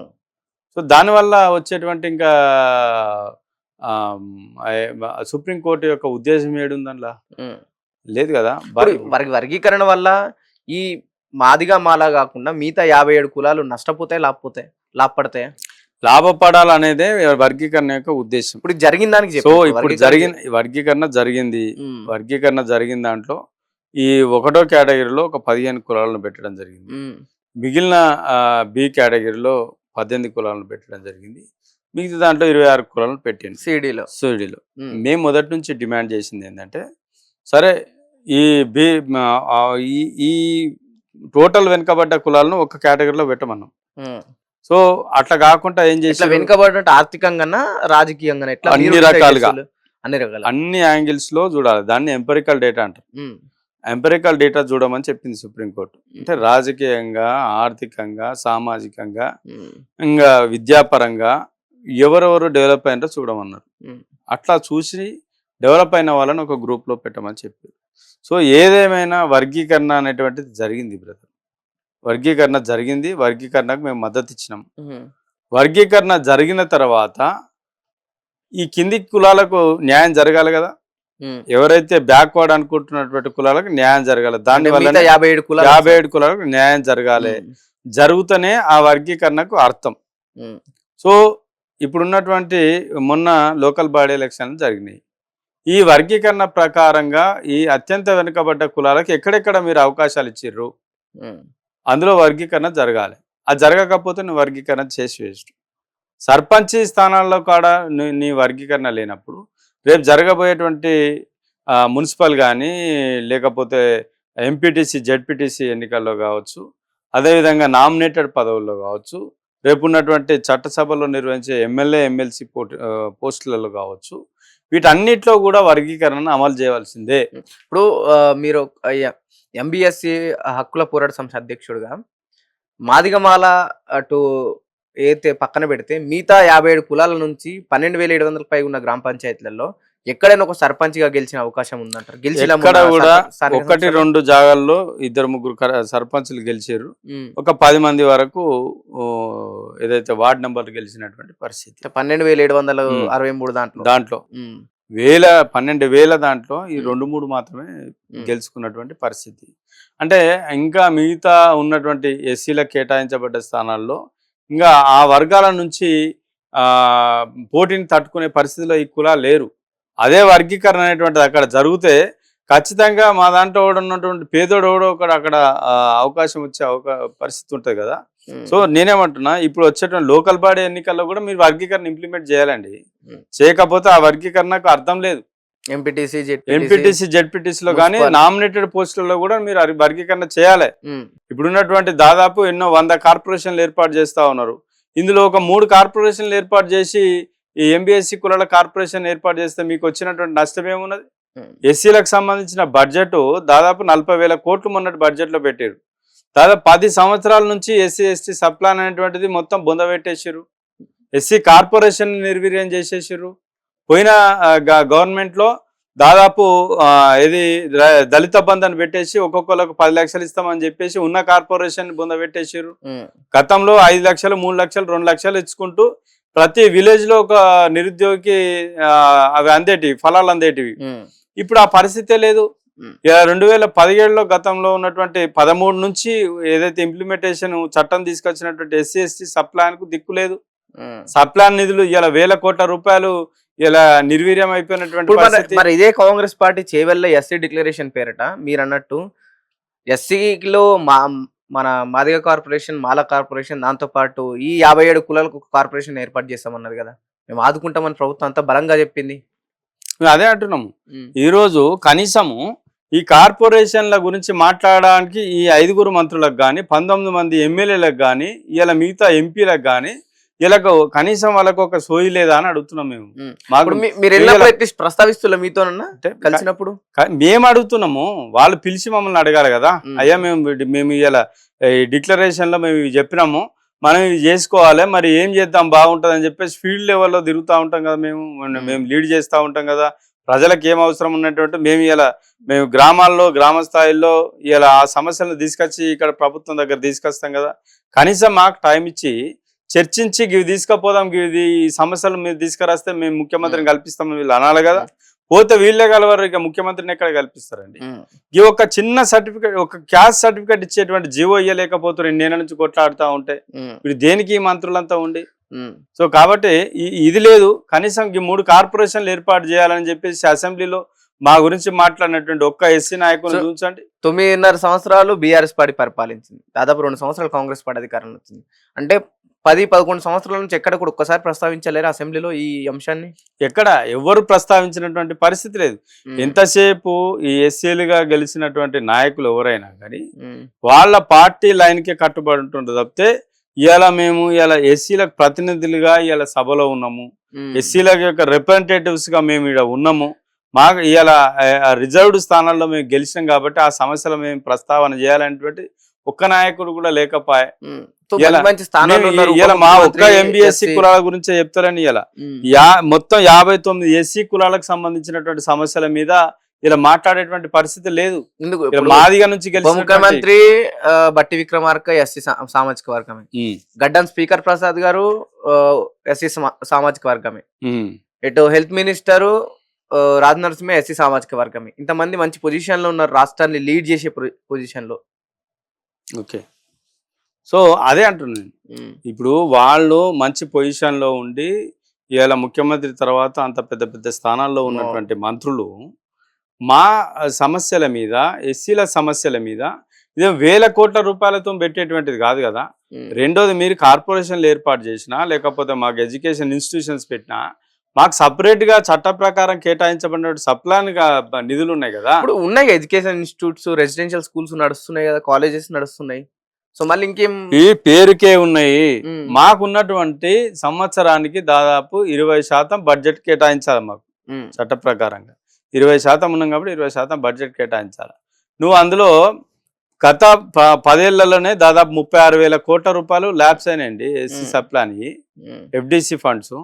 సో దానివల్ల వచ్చేటువంటి ఇంకా సుప్రీంకోర్టు యొక్క ఉద్దేశం ఏడుందలా లేదు కదా. వర్గీకరణ వల్ల ఈ మాదిగా మాలా కాకుండా మిగతా 57 కులాలు నష్టపోతాయి, లాభపడతాయి. లాభపడాలనేదే వర్గీకరణ యొక్క ఉద్దేశం. ఇప్పుడు జరిగిన దానికి సో ఇప్పుడు వర్గీకరణ జరిగింది. వర్గీకరణ జరిగిన దాంట్లో ఈ 1వ కేటగిరీలో ఒక 15 కులాలను పెట్టడం జరిగింది. మిగిలిన బి కేటగిరీలో 18 కులాలను పెట్టడం జరిగింది. మిగతా దాంట్లో 26 కులాలను పెట్టింది సిడిలో. మేము మొదటి నుంచి డిమాండ్ చేసింది ఏంటంటే, సరే ఈ టోటల్ వెనుకబడ్డ కులాలను ఒక కేటగిరీలో పెట్టమన్నాం. సో అట్లా కాకుండా ఏం చేసి వెనుకబడ్డ ఆర్థికంగా, రాజకీయంగా, అన్ని రకాలుగా అన్ని యాంగిల్స్ లో చూడాలి. దాన్ని ఎంపెరికల్ డేటా అంటారు. ఎంపెరికల్ డేటా చూడమని చెప్పింది సుప్రీంకోర్టు. అంటే రాజకీయంగా, ఆర్థికంగా, సామాజికంగా, ఇంకా విద్యాపరంగా ఎవరెవరు డెవలప్ అయినారో చూడమన్నారు. అట్లా చూసి డెవలప్ అయిన వాళ్ళని ఒక గ్రూప్ లో పెట్టమని చెప్పారు. సో ఏదేమైనా వర్గీకరణ అనేటువంటిది జరిగింది బ్రదర్. వర్గీకరణ జరిగింది. వర్గీకరణకు మేము మద్దతు ఇచ్చినాం. వర్గీకరణ జరిగిన తర్వాత ఈ కింది కులాలకు న్యాయం జరగాలి కదా. ఎవరైతే బ్యాక్వర్డ్ అనుకుంటున్నటువంటి కులాలకు న్యాయం జరగాలి. దానివల్ల 57 కులాలకు న్యాయం జరగాలి. జరుగుతూనే ఆ వర్గీకరణకు అర్థం. సో ఇప్పుడున్నటువంటి మొన్న లోకల్ బాడీ ఎలక్షన్లు జరిగినాయి. ఈ వర్గీకరణ ప్రకారంగా ఈ అత్యంత వెనుకబడ్డ కులాలకు ఎక్కడెక్కడ మీరు అవకాశాలు ఇచ్చిర్రు, అందులో వర్గీకరణ జరగాలి. అది జరగకపోతే నువ్వు వర్గీకరణ చేసి వేస్ట్. సర్పంచ్ స్థానాల్లో కూడా నీ వర్గీకరణ లేనప్పుడు రేపు జరగబోయేటువంటి మున్సిపల్ కానీ లేకపోతే ఎంపీటీసీ జెడ్పీటీసీ ఎన్నికల్లో కావచ్చు, అదేవిధంగా నామినేటెడ్ పదవుల్లో కావచ్చు, రేపు ఉన్నటువంటి చట్టసభలో నిర్వహించే ఎమ్మెల్యే ఎమ్మెల్సీ పోస్టులలో కావచ్చు, వీటన్నిటిలో కూడా వర్గీకరణను అమలు చేయవలసిందే. ఇప్పుడు మీరు ఎంబీఎస్సి హక్కుల పోరాట సంస్థ అధ్యక్షుడిగా మాదిగమాల అటు ఏతే పక్కన పెడితే మిగతా 57 కులాల నుంచి 12,700 పైగా ఉన్న గ్రామ పంచాయతీలలో ఎక్కడైనా ఒక సర్పంచ్ గా గెలిచిన అవకాశం ఉందంటారు? ఇక్కడ కూడా 1-2 జాగాల్లో 2-3 సర్పంచ్లు గెలిచారు. ఒక 10 మంది వరకు ఏదైతే వార్డ్ నెంబర్ గెలిచినటువంటి పరిస్థితి 12,763 దాంట్లో 12,000 దాంట్లో ఈ 2-3 మాత్రమే గెలుచుకున్నటువంటి పరిస్థితి. అంటే ఇంకా మిగతా ఉన్నటువంటి ఎస్సీలకు కేటాయించబడ్డ స్థానాల్లో ఇంకా ఆ వర్గాల నుంచి పోటీని తట్టుకునే పరిస్థితిలో ఈ కులాలు లేరు. అదే వర్గీకరణ అనేటువంటిది అక్కడ జరిగితే ఖచ్చితంగా మా దాంట్లో ఉన్నటువంటి పేదోడు ఎవడో ఒకడు అక్కడ అవకాశం వచ్చే పరిస్థితి ఉంటుంది కదా. సో నేనేమంటున్నా, ఇప్పుడు వచ్చేటువంటి లోకల్ బాడీ ఎన్నికల్లో కూడా మీరు వర్గీకరణ ఇంప్లిమెంట్ చేయాలండి. చేయకపోతే ఆ వర్గీకరణకు అర్థం లేదు. ఎంపీటీసీ జెడ్పీటీసీలో కానీ నామినేటెడ్ పోస్టులలో కూడా మీరు వర్గీకరణ చేయాలి. ఇప్పుడున్నటువంటి దాదాపు ఎన్నో 100 కార్పొరేషన్లు ఏర్పాటు చేస్తా ఉన్నారు. ఇందులో ఒక 3 కార్పొరేషన్లు ఏర్పాటు చేసి ఈ ఎంబీఎస్సీ కులాల కార్పొరేషన్ ఏర్పాటు చేస్తే మీకు వచ్చినటువంటి నష్టం ఏమున్నది? ఎస్సీలకు సంబంధించిన బడ్జెట్ దాదాపు 40,000 కోట్లు మొన్నటి బడ్జెట్లో పెట్టారు. దాదాపు 10 సంవత్సరాల నుంచి ఎస్సీ ఎస్టీ సబ్ ప్లాన్ అనేటువంటిది మొత్తం బొందబెట్టేసారు. ఎస్సీ కార్పొరేషన్ నిర్వీర్యం చేసేసారు. పోయిన గవర్నమెంట్లో దాదాపు ఇది దళిత బంధు పెట్టేసి ఒక్కొక్కరికి 10 లక్షలు ఇస్తామని చెప్పేసి ఉన్న కార్పొరేషన్ బొందబెట్టేసారు. గతంలో 5 లక్షలు 3 లక్షలు 2 లక్షలు ఇచ్చుకుంటూ ప్రతి విలేజ్ లో ఒక నిరుద్యోగికి అవి అందేటివి, ఫలాలు అందేటివి. ఇప్పుడు ఆ పరిస్థితే లేదు. 2017లో గతంలో ఉన్నటువంటి 13 నుంచి ఏదైతే ఇంప్లిమెంటేషన్ చట్టం తీసుకొచ్చినటువంటి ఎస్సీ ఎస్టీ సబ్ ప్లాన్ కు దిక్కు లేదు. సబ్ ప్లాన్ నిధులు ఇలా 1,000 కోట్ల రూపాయలు ఇలా నిర్వీర్యం అయిపోయినటువంటి. మరి ఇదే Congress party Chevella SC declaration పేరట మీరు అన్నట్టు ఎస్సీలో మన మాదిగ కార్పొరేషన్, మాల కార్పొరేషన్, దాంతో పాటు ఈ 57 కులాలకు ఒక కార్పొరేషన్ ఏర్పాటు చేస్తామన్నది కదా. మేము ఆదుకుంటామని ప్రభుత్వం అంతా బలంగా చెప్పింది. అదే అంటున్నాము. ఈ రోజు కనీసము ఈ కార్పొరేషన్ల గురించి మాట్లాడడానికి ఈ 5 మంత్రులకు కానీ 19 మంది ఎమ్మెల్యేలకు కానీ ఇలా మిగతా ఎంపీలకు కానీ వీళ్ళకు కనీసం వాళ్ళకు ఒక సోయి లేదా అని అడుగుతున్నాం మేము. ప్రస్తావిస్తున్నా మీతోనన్నా కలిసినప్పుడు మేము అడుగుతున్నాము, వాళ్ళు పిలిచి మమ్మల్ని అడగాలి కదా. అయ్యా మేము ఇలా డిక్లరేషన్ లో మేము చెప్పినాము, మనం ఇవి చేసుకోవాలి, మరి ఏం చేద్దాం బాగుంటుంది అని చెప్పేసి ఫీల్డ్ లెవెల్లో తిరుగుతూ ఉంటాం కదా. మేము లీడ్ చేస్తూ ఉంటాం కదా. ప్రజలకు ఏం అవసరం ఉన్నటువంటి మేము గ్రామాల్లో గ్రామ స్థాయిలో ఇలా ఆ సమస్యలను తీసుకొచ్చి ఇక్కడ ప్రభుత్వం దగ్గర తీసుకొస్తాం కదా. కనీసం మాకు టైం ఇచ్చి చర్చించి ఇవి తీసుకుపోదాం, ఇవి ఈ సమస్యలు మీరు తీసుకురాస్తే మేము ముఖ్యమంత్రిని కల్పిస్తామని వీళ్ళు అనాలి కదా. పోతే వీళ్ళే కలవరు, ఇక ముఖ్యమంత్రిని ఎక్కడ కల్పిస్తారండి? ఈ ఒక చిన్న సర్టిఫికేట్, ఒక క్యాస్ట్ సర్టిఫికేట్ ఇచ్చేటువంటి జీవో ఇయ్యలేకపోతారు. 2 ఏళ్ల నుంచి కొట్లాడుతూ ఉంటే ఇప్పుడు దేనికి ఈ మంత్రులంతా ఉండి. సో కాబట్టి ఇది లేదు. కనీసం ఈ 3 కార్పొరేషన్లు ఏర్పాటు చేయాలని చెప్పేసి అసెంబ్లీలో మా గురించి మాట్లాడినటువంటి ఒక్క ఎస్సీ నాయకుని చూసండి. 9.5 సంవత్సరాలు బీఆర్ఎస్ పార్టీ పరిపాలించింది, దాదాపు 2 సంవత్సరాలు కాంగ్రెస్ పార్టీ అధికారంలో వచ్చింది. అంటే 10-11 సంవత్సరాల నుంచి ఎక్కడ కూడా ఒక్కసారి ప్రస్తావించలేరు అసెంబ్లీలో ఈ అంశాన్ని. ఎక్కడ ఎవరు ప్రస్తావించినటువంటి పరిస్థితి లేదు. ఎంతసేపు ఈ ఎస్సీలుగా గెలిచినటువంటి నాయకులు ఎవరైనా కానీ వాళ్ళ పార్టీ లైన్కే కట్టుబడి ఉంటుంది తప్పితే మేము ఎస్సీలకు ప్రతినిధులుగా సభలో ఉన్నాము, ఎస్సీల యొక్క రిప్రజెంటేటివ్స్ గా మేము ఇక్కడ ఉన్నాము, మాకు రిజర్వ్డ్ స్థానాల్లో మేము గెలిచినాం కాబట్టి ఆ సమస్యలు మేము ప్రస్తావన చేయాలనేటువంటి ఒక్క నాయకుడు కూడా లేకపోయా. మా ఒక్క ఎంబీఎస్సీ కులాల గురించే చెప్తారని మొత్తం 59 ఎస్సీ కులాలకు సంబంధించినటువంటి సమస్యల మీద ఇలా మాట్లాడేటువంటి పరిస్థితి లేదు. మాదిగా నుంచి ముఖ్యమంత్రి బట్టి విక్రమార్క ఎస్సీ సామాజిక వర్గమే, గడ్డం స్పీకర్ ప్రసాద్ గారు ఎస్సీ సామాజిక వర్గమే, ఇటు హెల్త్ మినిస్టర్ రాజనరసింహ ఎస్సీ సామాజిక వర్గమే. ఇంతమంది మంచి పొజిషన్ లో ఉన్నారు, రాష్ట్రాన్ని లీడ్ చేసే పొజిషన్ లో. ఓకే, సో అదే అంటున్నాను. ఇప్పుడు వాళ్ళు మంచి పొజిషన్ లో ఉండి ఇలా ముఖ్యమంత్రి తర్వాత అంత పెద్ద పెద్ద స్థానాల్లో ఉన్నటువంటి మంత్రులు మా సమస్యల మీద, ఎస్సీల సమస్యల మీద ఇదే 1,000 కోట్ల రూపాయలతో పెట్టేటువంటిది కాదు కదా. రెండోది, మీరు కార్పొరేషన్లు ఏర్పాటు చేసినా లేకపోతే మాకు ఎడ్యుకేషన్ ఇన్స్టిట్యూషన్స్ పెట్టినా మాకు సపరేట్ గా చట్ట ప్రకారం కేటాయించబడిన సప్లాన్ నిధులు ఉన్నాయి కదా. ఇప్పుడు ఉన్నాయి ఎడ్యుకేషన్ ఇన్స్టిట్యూట్స్, రెసిడెన్షియల్ స్కూల్స్ నడుస్తున్నాయి కదా, కాలేజెస్ నడుస్తున్నాయి. సో మళ్ళీ ఇంకేం ఈ పేరుకే ఉన్నాయి. ఉమ్, మాకున్నటువంటి సంవత్సరానికి దాదాపు 20% బడ్జెట్ కేటాయించాలి మాకు ఉమ్, చట్ట ప్రకారంగా. 20% ఉన్నాం కాబట్టి 20% బడ్జెట్ కేటాయించాలి. నువ్వు అందులో గత 10 ఏళ్లలోనే దాదాపు 36,000 కోట్ల రూపాయలు ల్యాబ్స్ అయినాయండి ఎస్సీ సప్లాని ఉమ్, ఎఫ్డిసి ఫండ్స్.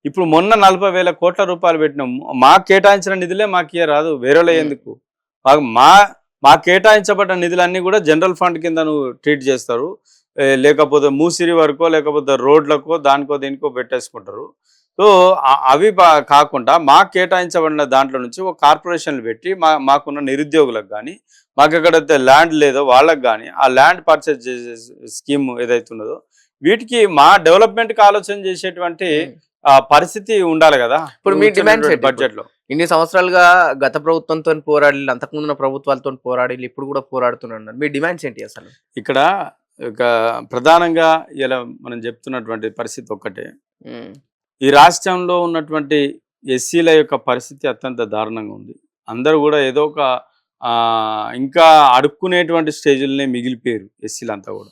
ఇప్పుడు మొన్న 40,000 కోట్ల రూపాయలు పెట్టినాం. మాకు కేటాయించిన నిధులే మాకు ఇయ్య రాదు, వేరేలో ఎందుకు? మా కేటాయించబడ్డ నిధులన్నీ కూడా జనరల్ ఫండ్ కింద నువ్వు ట్రీట్ చేస్తారు, లేకపోతే మూసిరి వరకో లేకపోతే రోడ్లకో దానికో దీనికో పెట్టేసుకుంటారు. సో అవి కాకుండా మాకు కేటాయించబడిన దాంట్లో నుంచి ఒక కార్పొరేషన్లు పెట్టి మాకున్న నిరుద్యోగులకు కానీ, మాకు ఎక్కడైతే ల్యాండ్ లేదో వాళ్ళకి కానీ ఆ ల్యాండ్ పర్చేజ్ చేసే స్కీమ్ ఏదైతే ఉన్నదో వీటికి మా డెవలప్మెంట్కి ఆలోచన చేసేటువంటి పరిస్థితి ఉండాలి కదా. ఇప్పుడు మీ డిమాండ్స్ బడ్జెట్ లో ఇన్ని సంవత్సరాలుగా గత ప్రభుత్వంతో పోరాడి, అంతకుముందున్న ప్రభుత్వాలతో పోరాడి, ఇప్పుడు కూడా పోరాడుతున్నారు. మీ డిమాండ్స్ ఏంటి అసలు? ఇక్కడ ప్రధానంగా ఇలా మనం చెప్తున్నటువంటి పరిస్థితి ఒక్కటే, ఈ రాష్ట్రంలో ఉన్నటువంటి ఎస్సీల యొక్క పరిస్థితి అత్యంత దారుణంగా ఉంది. అందరూ కూడా ఏదో ఒక ఇంకా అడుక్కునేటువంటి స్టేజ్లనే మిగిలిపోయారు ఎస్సీలంతా కూడా.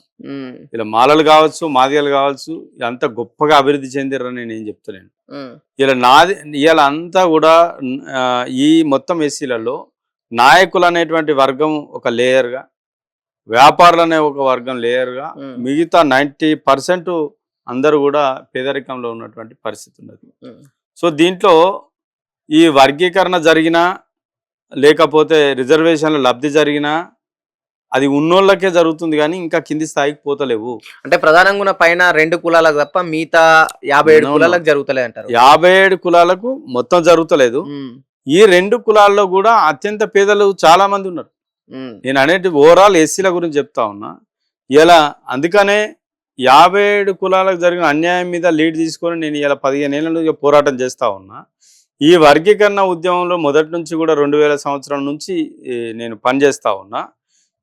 ఇలా మాలలు కావచ్చు, మాదిగలు కావచ్చు, అంత గొప్పగా అభివృద్ధి చెందిరని నేను ఏం చెప్తలేను. ఇలా అంతా కూడా ఈ మొత్తం ఎస్సీలలో నాయకులు అనేటువంటి వర్గం ఒక లేయర్గా, వ్యాపారులు అనే ఒక వర్గం లేయర్గా, మిగతా 90% అందరూ కూడా పేదరికంలో ఉన్నటువంటి పరిస్థితి ఉన్నది. సో దీంట్లో ఈ వర్గీకరణ జరిగినా లేకపోతే రిజర్వేషన్ల లబ్ధి జరిగినా అది ఉన్నోళ్ళకే జరుగుతుంది కానీ ఇంకా కింది స్థాయికి పోతలేవు. అంటే ప్రధానంగా ఉన్న పైన 2 కులాలకు తప్ప మిగతా 57 కులాలకు జరుగుతలే అంటారు. 57 కులాలకు మొత్తం జరుగుతలేదు. ఈ 2 కులాల్లో కూడా అత్యంత పేదలు చాలా మంది ఉన్నారు. నేను అనేది ఓవరాల్ ఎస్సీల గురించి చెప్తా ఉన్నా. ఇలా అందుకనే 57 కులాలకు జరిగిన అన్యాయం మీద లీడ్ తీసుకొని నేను ఇలా 15 ఏళ్ళ నుంచి పోరాటం చేస్తా ఉన్నా. ఈ వర్గీకరణ ఉద్యమంలో మొదటి నుంచి కూడా 2000 సంవత్సరం నుంచి నేను పనిచేస్తా ఉన్నా.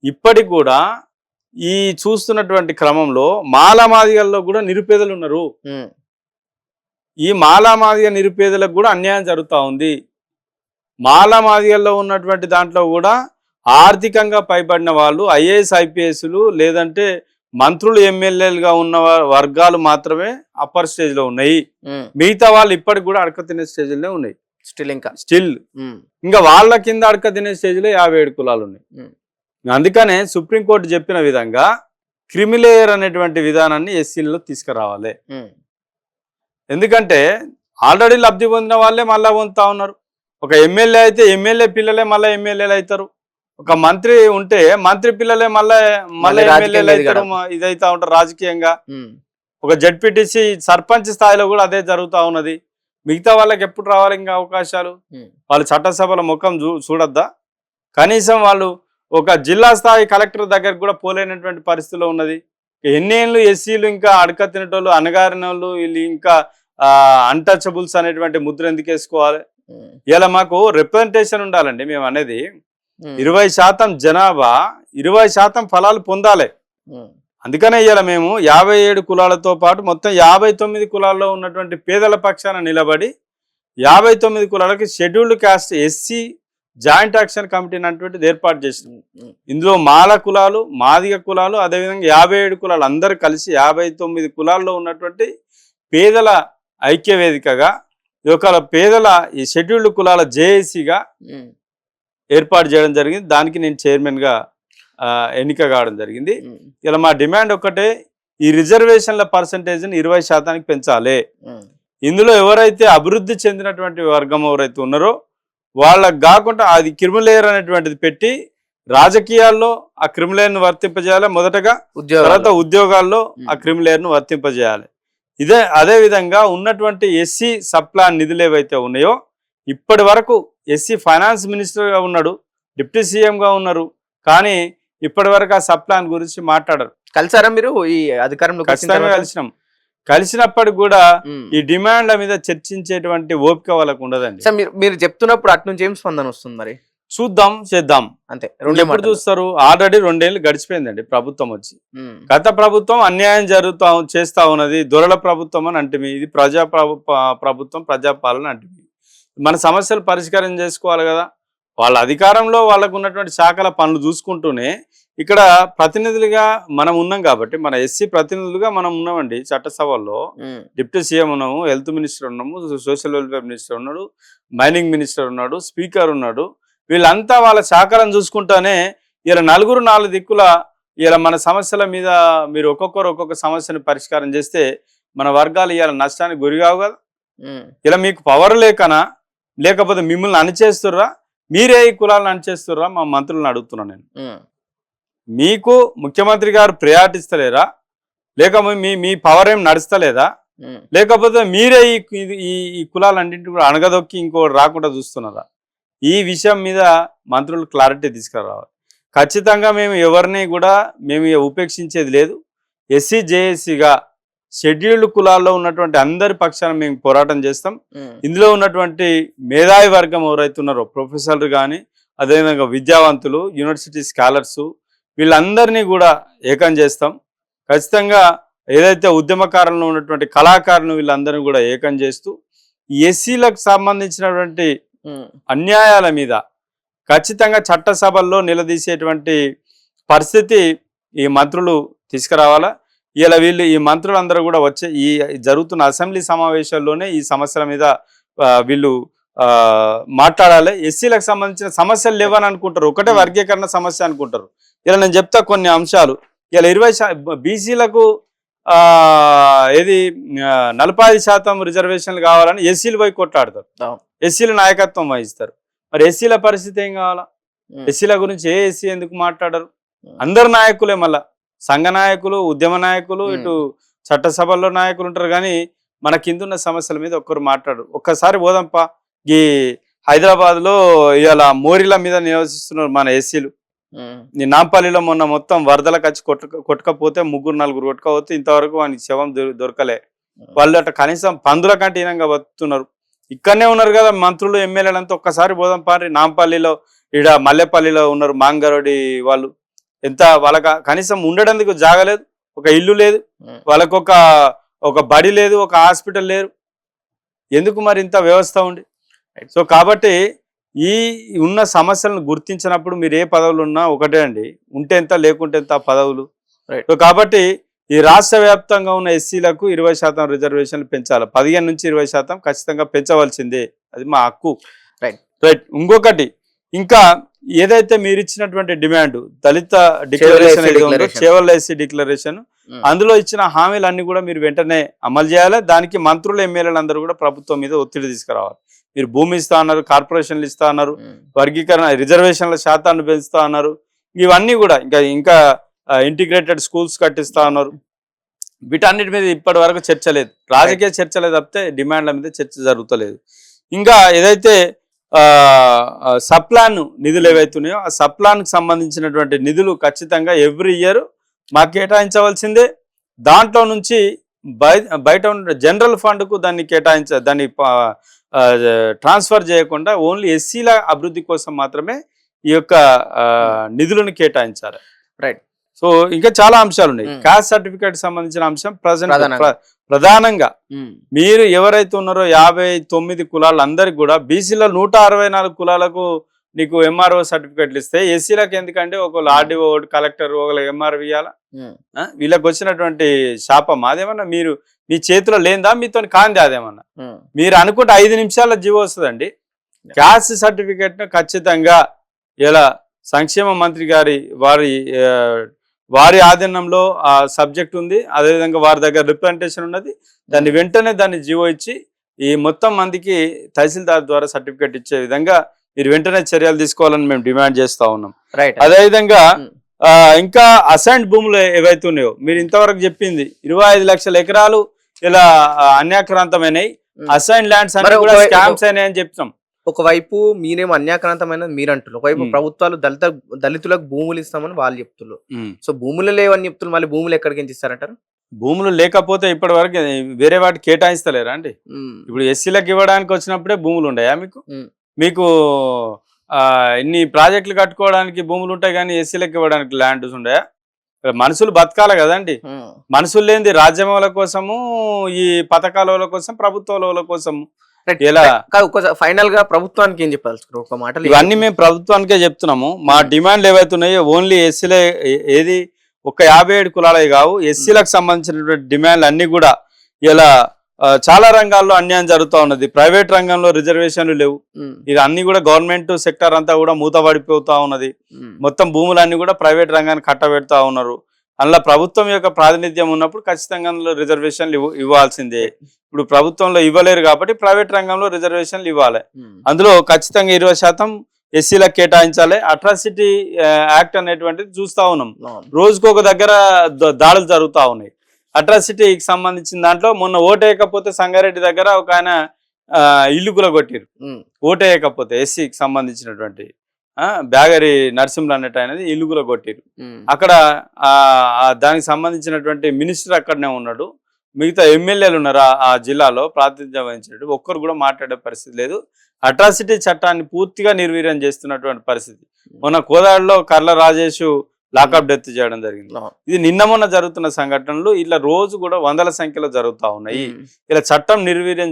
ఇప్పటికి కూడా ఈ చూస్తున్నటువంటి క్రమంలో మాలమాదిగల్లో కూడా నిరుపేదలు ఉన్నారు. ఈ మాలమాదిగ నిరుపేదలకు కూడా అన్యాయం జరుగుతూ ఉంది. మాలమాదిగల్లో ఉన్నటువంటి దాంట్లో కూడా ఆర్థికంగా పైబడిన వాళ్ళు ఐఏఎస్ ఐపీఎస్లు లేదంటే మంత్రులు ఎమ్మెల్యేలుగా ఉన్న వర్గాలు మాత్రమే అప్పర్ స్టేజ్ లో ఉన్నాయి. మిగతా వాళ్ళు ఇప్పటికి కూడా అడక తినే స్టేజ్ లో ఉన్నాయి. స్టిల్ ఇంకా వాళ్ళ కింద అడక తినే స్టేజ్ లో 57 కులాలు ఉన్నాయి. అందుకనే సుప్రీంకోర్టు చెప్పిన విధంగా క్రిమిలేయర్ అనేటువంటి విధానాన్ని ఎస్సీలలో తీసుకురావాలి. ఎందుకంటే ఆల్రెడీ లబ్ధి పొందిన వాళ్ళే మళ్ళా పొందుతా ఉన్నారు. ఒక ఎమ్మెల్యే అయితే ఎమ్మెల్యే పిల్లలే మళ్ళీ ఎమ్మెల్యేలు అవుతారు. ఒక మంత్రి ఉంటే మంత్రి పిల్లలే మళ్ళీ ఎమ్మెల్యేలు అవుతారు, ఇదైతా ఉంటారు రాజకీయంగా. ఒక జడ్పీటీసీ సర్పంచ్ స్థాయిలో కూడా అదే జరుగుతూ ఉన్నది. మిగతా వాళ్ళకి ఎప్పుడు రావాలి ఇంకా అవకాశాలు? వాళ్ళు చట్టసభల ముఖం చూడొద్దా? కనీసం వాళ్ళు ఒక జిల్లా స్థాయి కలెక్టర్ దగ్గరకు కూడా పోలేనటువంటి పరిస్థితిలో ఉన్నది. ఎన్నేళ్ళు ఎస్సీలు ఇంకా అడక తినేటోళ్ళు, అనగారిన వాళ్ళు, వీళ్ళు ఇంకా అన్టచబుల్స్ అనేటువంటి ముద్ర ఎందుకు వేసుకోవాలి? ఇలా మాకు రిప్రజెంటేషన్ ఉండాలండి. మేము అనేది 20% జనాభా 20% ఫలాలు పొందాలి. అందుకనే ఇలా మేము 57 కులాలతో పాటు మొత్తం 59 కులాల్లో ఉన్నటువంటి పేదల పక్షాన నిలబడి 59 కులాలకి scheduled cost SC joint action committee అటువంటిది ఏర్పాటు చేసినాం. ఇందులో మాల కులాలు, మాదిగ కులాలు, అదేవిధంగా 57 కులాలు అందరూ కలిసి 59 కులాల్లో ఉన్నటువంటి పేదల ఐక్య వేదికగా, ఈ యొక్క పేదల ఈ షెడ్యూల్డ్ కులాల జేఏసీగా ఏర్పాటు చేయడం జరిగింది. దానికి నేను చైర్మన్గా ఎన్నిక కావడం జరిగింది. ఇలా మా డిమాండ్ ఒక్కటే, ఈ రిజర్వేషన్ల పర్సంటేజ్ని 20% పెంచాలి. ఇందులో ఎవరైతే అభివృద్ధి చెందినటువంటి వర్గం ఎవరైతే ఉన్నారో వాళ్ళకి కాకుండా అది క్రిమిలేయర్ అనేటువంటిది పెట్టి రాజకీయాల్లో ఆ క్రిమిలేయర్ను వర్తింపజేయాలి మొదటగా, తర్వాత ఉద్యోగాల్లో ఆ క్రిమిలేయర్ను వర్తింపజేయాలి. అదే విధంగా ఉన్నటువంటి ఎస్సీ సప్లాన్ నిధులు ఏవైతే ఉన్నాయో ఇప్పటి వరకు ఎస్సీ ఫైనాన్స్ మినిస్టర్గా ఉన్నాడు, డిప్యూటీ సీఎంగా ఉన్నారు, కానీ ఇప్పటి వరకు ఆ సప్లాన్ గురించి మాట్లాడరు. కలిసారా మీరు ఈ అధికారంలో? ఖచ్చితంగా కలిసినప్పటికి కూడా ఈ డిమాండ్ల మీద చర్చించేటువంటి ఓపిక వాళ్ళకు ఉండదండి. మీరు చెప్తున్నప్పుడు అటు నుంచి ఏం స్పందన వస్తుంది? మరి చూద్దాం చేద్దాం అంతే ఎప్పుడు చూస్తారు? ఆల్రెడీ 2 ఏళ్ళు గడిచిపోయిందండి ప్రభుత్వం వచ్చి. గత ప్రభుత్వం అన్యాయం చేస్తా ఉన్నది, దొరల ప్రభుత్వం అని అంటిమి. ఇది ప్రభుత్వం ప్రజాపాలన అంటిమి. మన సమస్యలు పరిష్కారం చేసుకోవాలి కదా. వాళ్ళ అధికారంలో వాళ్ళకు ఉన్నటువంటి శాఖల పనులు చూసుకుంటూనే ఇక్కడ ప్రతినిధులుగా మనం ఉన్నాం కాబట్టి, మన ఎస్సీ ప్రతినిధులుగా మనం ఉన్నామండి చట్టసభల్లో. డిప్యూటీ సీఎం ఉన్నాము, హెల్త్ మినిస్టర్ ఉన్నాము, సోషల్ వెల్ఫేర్ మినిస్టర్ ఉన్నాడు, మైనింగ్ మినిస్టర్ ఉన్నాడు, స్పీకర్ ఉన్నాడు. వీళ్ళంతా వాళ్ళ శాఖలను చూసుకుంటానే ఇలా 4 దిక్కుల ఇలా మన సమస్యల మీద మీరు ఒక్కొక్కరు ఒక్కొక్క సమస్యను పరిష్కారం చేస్తే మన వర్గాలు ఇవాళ నష్టానికి గురికావు కదా. ఇలా మీకు పవర్ లేకనా, లేకపోతే మిమ్మల్ని అణిచేస్తుర్రా, మీరే ఈ కులాలను అణిచేస్తుర్రా? మా మంత్రులను అడుగుతున్నాను నేను. మీకు ముఖ్యమంత్రి గారు ప్రయారిటీ ఇస్తలేరా, లేకపోతే మీ పవర్ ఏం నడుస్తలేదా, లేకపోతే మీరే ఈ కులాలన్నింటినీ కూడా అణగదొక్కి ఇంకోటి రాకుండా చూస్తున్నారా? ఈ విషయం మీద మంత్రులు క్లారిటీ తీసుకురావాలి. ఖచ్చితంగా మేము ఎవరిని కూడా ఉపేక్షించేది లేదు. ఎస్సీ జేఏసీగా షెడ్యూల్డ్ కులాల్లో ఉన్నటువంటి అందరి పక్షాన మేము పోరాటం చేస్తాం. ఇందులో ఉన్నటువంటి మేధావి వర్గం ఎవరైతే ఉన్నారో, ప్రొఫెసర్లు కానీ, అదేవిధంగా విద్యావంతులు, యూనివర్సిటీ స్కాలర్సు, వీళ్ళందరినీ కూడా ఏకం చేస్తాం. ఖచ్చితంగా ఏదైతే ఉద్యమకారంలో ఉన్నటువంటి కళాకారులను వీళ్ళందరినీ కూడా ఏకం చేస్తూ ఎస్సీలకు సంబంధించినటువంటి అన్యాయాల మీద ఖచ్చితంగా చట్టసభల్లో నిలదీసేటువంటి పరిస్థితి ఈ మంత్రులు తీసుకురావాలా. ఇలా ఈ మంత్రులందరూ కూడా వచ్చే ఈ జరుగుతున్న అసెంబ్లీ సమావేశాల్లోనే ఈ సమస్యల మీద వీళ్ళు మాట్లాడాలి. ఎస్సీలకు సంబంధించిన సమస్యలు లేవని అనుకుంటారు, ఒకటే వర్గీకరణ సమస్య అనుకుంటారు. ఇలా నేను చెప్తా కొన్ని అంశాలు. ఇలా 20 బీసీలకు ఏది 45% రిజర్వేషన్లు కావాలని ఎస్సీలు పోయి కొట్లాడతారు, ఎస్సీల నాయకత్వం వహిస్తారు. మరి ఎస్సీల పరిస్థితి ఏం కావాలా? ఎస్సీల గురించి ఏ ఎస్సీ ఎందుకు మాట్లాడరు? అందరు నాయకులే, మళ్ళా సంఘ నాయకులు, ఉద్యమ నాయకులు, ఇటు చట్టసభల్లో నాయకులు ఉంటారు. కానీ మన కిందున్న సమస్యల మీద ఒక్కరు మాట్లాడరు. ఒక్కసారి పోదాంపా, ఈ హైదరాబాద్ లో ఇవాళ మోరీల మీద నివసిస్తున్నారు మన ఎస్సీలు. నాంపల్లిలో మొన్న మొత్తం వరదలకు వచ్చి కొట్టకపోతే 3-4 కొట్టుకపోతే ఇంతవరకు వానికి శవం దొరకలే. వాళ్ళు అట్లా కనీసం పందుల కంటే హీనంగా బతుకుతున్నారు. ఇక్కడనే ఉన్నారు కదా మంత్రులు, ఎమ్మెల్యేలంతా. ఒక్కసారి పోదాం పారి. నాంపల్లిలో, ఈడ మల్లెపల్లిలో ఉన్నారు మాంగారెడ్డి వాళ్ళు. ఎంత వాళ్ళకి కనీసం ఉండడానికి జాగలేదు, ఒక ఇల్లు లేదు, వాళ్ళకు ఒక బడి లేదు, ఒక హాస్పిటల్ లేరు. ఎందుకు మరి ఇంత వ్యవస్థ ఉండి? సో కాబట్టి ఈ ఉన్న సమస్యలను గుర్తించినప్పుడు మీరు ఏ పదవులు ఉన్నా ఒకటే అండి, ఉంటే ఎంత లేకుంటే ఎంత పదవులు. సో కాబట్టి ఈ రాష్ట్ర వ్యాప్తంగా ఉన్న ఎస్సీలకు 20% రిజర్వేషన్లు పెంచాలి. 15 నుంచి 20% ఖచ్చితంగా పెంచవలసిందే, అది మా హక్కు. రైట్. ఇంకొకటి, ఇంకా ఏదైతే మీరు ఇచ్చినటువంటి డిమాండ్ దళిత డిక్లరేషన్ చేవల్ల ఎస్సీ డిక్లరేషన్, అందులో ఇచ్చిన హామీలన్నీ కూడా మీరు వెంటనే అమలు చేయాలి. దానికి మంత్రులు, ఎమ్మెల్యేలు అందరూ కూడా ప్రభుత్వం మీద ఒత్తిడి తీసుకురావాలి. మీరు భూమి ఇస్తా అన్నారు, కార్పొరేషన్లు ఇస్తా అన్నారు, వర్గీకరణ రిజర్వేషన్ల శాతాన్ని పెంచుతా అన్నారు. ఇవన్నీ కూడా ఇంకా ఇంటిగ్రేటెడ్ స్కూల్స్ కట్టిస్తా అన్నారు. వీటన్నిటి మీద ఇప్పటి వరకు చర్చ లేదు, రాజకీయ చర్చ లేదు తప్పితే డిమాండ్ల మీద చర్చ జరుగుతలేదు. ఇంకా ఏదైతే సప్లాన్ నిధులు ఏవైతున్నాయో ఆ సప్లాన్కి సంబంధించినటువంటి నిధులు ఖచ్చితంగా ఎవ్రీ ఇయర్ మాకు కేటాయించవలసిందే. దాంట్లో నుంచి బయట ఉన్న జనరల్ ఫండ్కు దాన్ని దాన్ని ట్రాన్స్ఫర్ చేయకుండా ఓన్లీ ఎస్సీల అభివృద్ధి కోసం మాత్రమే ఈ యొక్క నిధులను కేటాయించాలి. రైట్. సో ఇంకా చాలా అంశాలు ఉన్నాయి. కాస్ట్ సర్టిఫికేట్ సంబంధించిన అంశం ప్రధానంగా మీరు ఎవరైతే ఉన్నారో 59 కులాలు అందరికి కూడా, బీసీలో 164 కులాలకు నీకు ఎంఆర్ఓ సర్టిఫికేట్లు ఇస్తే, ఎస్సీలకు ఎందుకంటే ఒకళ్ళు ఆర్డీఓ, కలెక్టర్, ఒకళ్ళు ఎంఆర్ఓ ఇవ్వాలా? వీళ్ళకి వచ్చినటువంటి శాపం అదేమన్నా మీరు మీ చేతిలో లేదా, మీతో కాంది అదేమన్నా? మీరు అనుకుంటే 5 నిమిషాల జీవో వస్తుందండి. క్యాస్ట్ సర్టిఫికేట్ ను ఖచ్చితంగా ఇలా సంక్షేమ మంత్రి గారి వారి ఆధీనంలో ఆ సబ్జెక్ట్ ఉంది, అదేవిధంగా వారి దగ్గర రిప్రజెంటేషన్ ఉన్నది. దాన్ని వెంటనే దాన్ని జీవో ఇచ్చి ఈ మొత్తం మందికి తహసీల్దార్ ద్వారా సర్టిఫికేట్ ఇచ్చే విధంగా మీరు వెంటనే చర్యలు తీసుకోవాలని మేము డిమాండ్ చేస్తా ఉన్నాం. అదేవిధంగా ఇంకా అసైన్డ్ భూములు ఏవైతే ఉన్నాయో, మీరు ఇంతవరకు చెప్పింది 25 లక్షల ఎకరాలు ఇలా అన్యాక్రాంతమైనవి, అసైన్ ల్యాండ్స్ అన్ని కూడా స్కామ్స్ అయినాయని చెప్తాం. ఒకవైపు మీరేమో అన్యాక్రాంతమైన మీరు అంటున్నారు, ఒకవైపు ప్రభుత్వాలు దళితులకు భూములు ఇస్తామని వాళ్ళు చెప్తున్నారు. సో భూములు లేవని చెప్తున్నారు, మళ్ళీ భూములు ఎక్కడికి ఇస్తారంటారు? భూములు లేకపోతే ఇప్పటి వరకు వేరే వాటికి కేటాయిస్తలేరా అండి? ఇప్పుడు ఎస్సీలకు ఇవ్వడానికి వచ్చినప్పుడే భూములు ఉన్నాయా మీకు? ఇన్ని ప్రాజెక్టులు కట్టుకోవడానికి భూములు ఉంటాయి కానీ ఎస్సీలకు ఇవ్వడానికి ల్యాండ్స్ ఉండే. మనుషులు బతకాలి కదండి. మనుషులు లేనిది రాజ్యాంగాల కోసము, ఈ పథకాల కోసం, ప్రభుత్వాల కోసం ఎలా ఫైనల్ గా ప్రభుత్వానికి ఏం చెప్పాల్సుకున్నారు ఒక మాట? ఇవన్నీ మేము ప్రభుత్వానికే చెప్తున్నాము. మా డిమాండ్లు ఏవైతున్నాయో ఓన్లీ ఎస్సీలే, ఏది ఒక 57 కులాలే కావు, ఎస్సీలకు సంబంధించినటువంటి డిమాండ్లు అన్ని కూడా ఇలా చాలా రంగాల్లో అన్యాయం జరుగుతూ ఉన్నది. ప్రైవేట్ రంగంలో రిజర్వేషన్లు లేవు. ఇది అన్ని కూడా గవర్నమెంట్ సెక్టర్ అంతా కూడా మూతపడిపోతా ఉన్నది. మొత్తం భూములన్నీ కూడా ప్రైవేట్ రంగాన్ని కట్టబెడతా ఉన్నారు. అందులో ప్రభుత్వం యొక్క ప్రాతినిధ్యం ఉన్నప్పుడు ఖచ్చితంగా అందులో రిజర్వేషన్లు ఇవ్వాల్సిందే. ఇప్పుడు ప్రభుత్వంలో ఇవ్వలేరు కాబట్టి ప్రైవేట్ రంగంలో రిజర్వేషన్లు ఇవ్వాలి. అందులో ఖచ్చితంగా 20% ఎస్సీలకు కేటాయించాలి. అట్రాసిటీ యాక్ట్ అనేటువంటిది చూస్తా ఉన్నాం. రోజుకు ఒక దగ్గర దాడులు జరుగుతూ ఉన్నాయి. అట్రాసిటీకి సంబంధించిన దాంట్లో మొన్న ఓటేయకపోతే సంగారెడ్డి దగ్గర ఒక ఆయన ఇల్లు కూలగొట్టారు. ఓటేయకపోతే ఎస్సీకి సంబంధించినటువంటి బ్యాగరి నరసింహులు అన్నట్టు అనేది ఇల్లు కూలగొట్టారు. అక్కడ దానికి సంబంధించినటువంటి మినిస్టర్ అక్కడనే ఉన్నాడు. మిగతా ఎమ్మెల్యేలు ఉన్నారు ఆ జిల్లాలో ప్రాతినిధ్యం వహించినట్టు ఒక్కరు కూడా మాట్లాడే పరిస్థితి లేదు. అట్రాసిటీ చట్టాన్ని పూర్తిగా నిర్వీర్యం చేస్తున్నటువంటి పరిస్థితి. మొన్న కోదాడలో కర్ల రాజేష్ లాకప్ డెత్ చేయడం జరిగింది. ఇది నిన్న మొన్న జరుగుతున్న సంఘటనలు ఇలా రోజు కూడా వందల సంఖ్యలో జరుగుతూ ఉన్నాయి. ఇలా చట్టం నిర్వీర్యం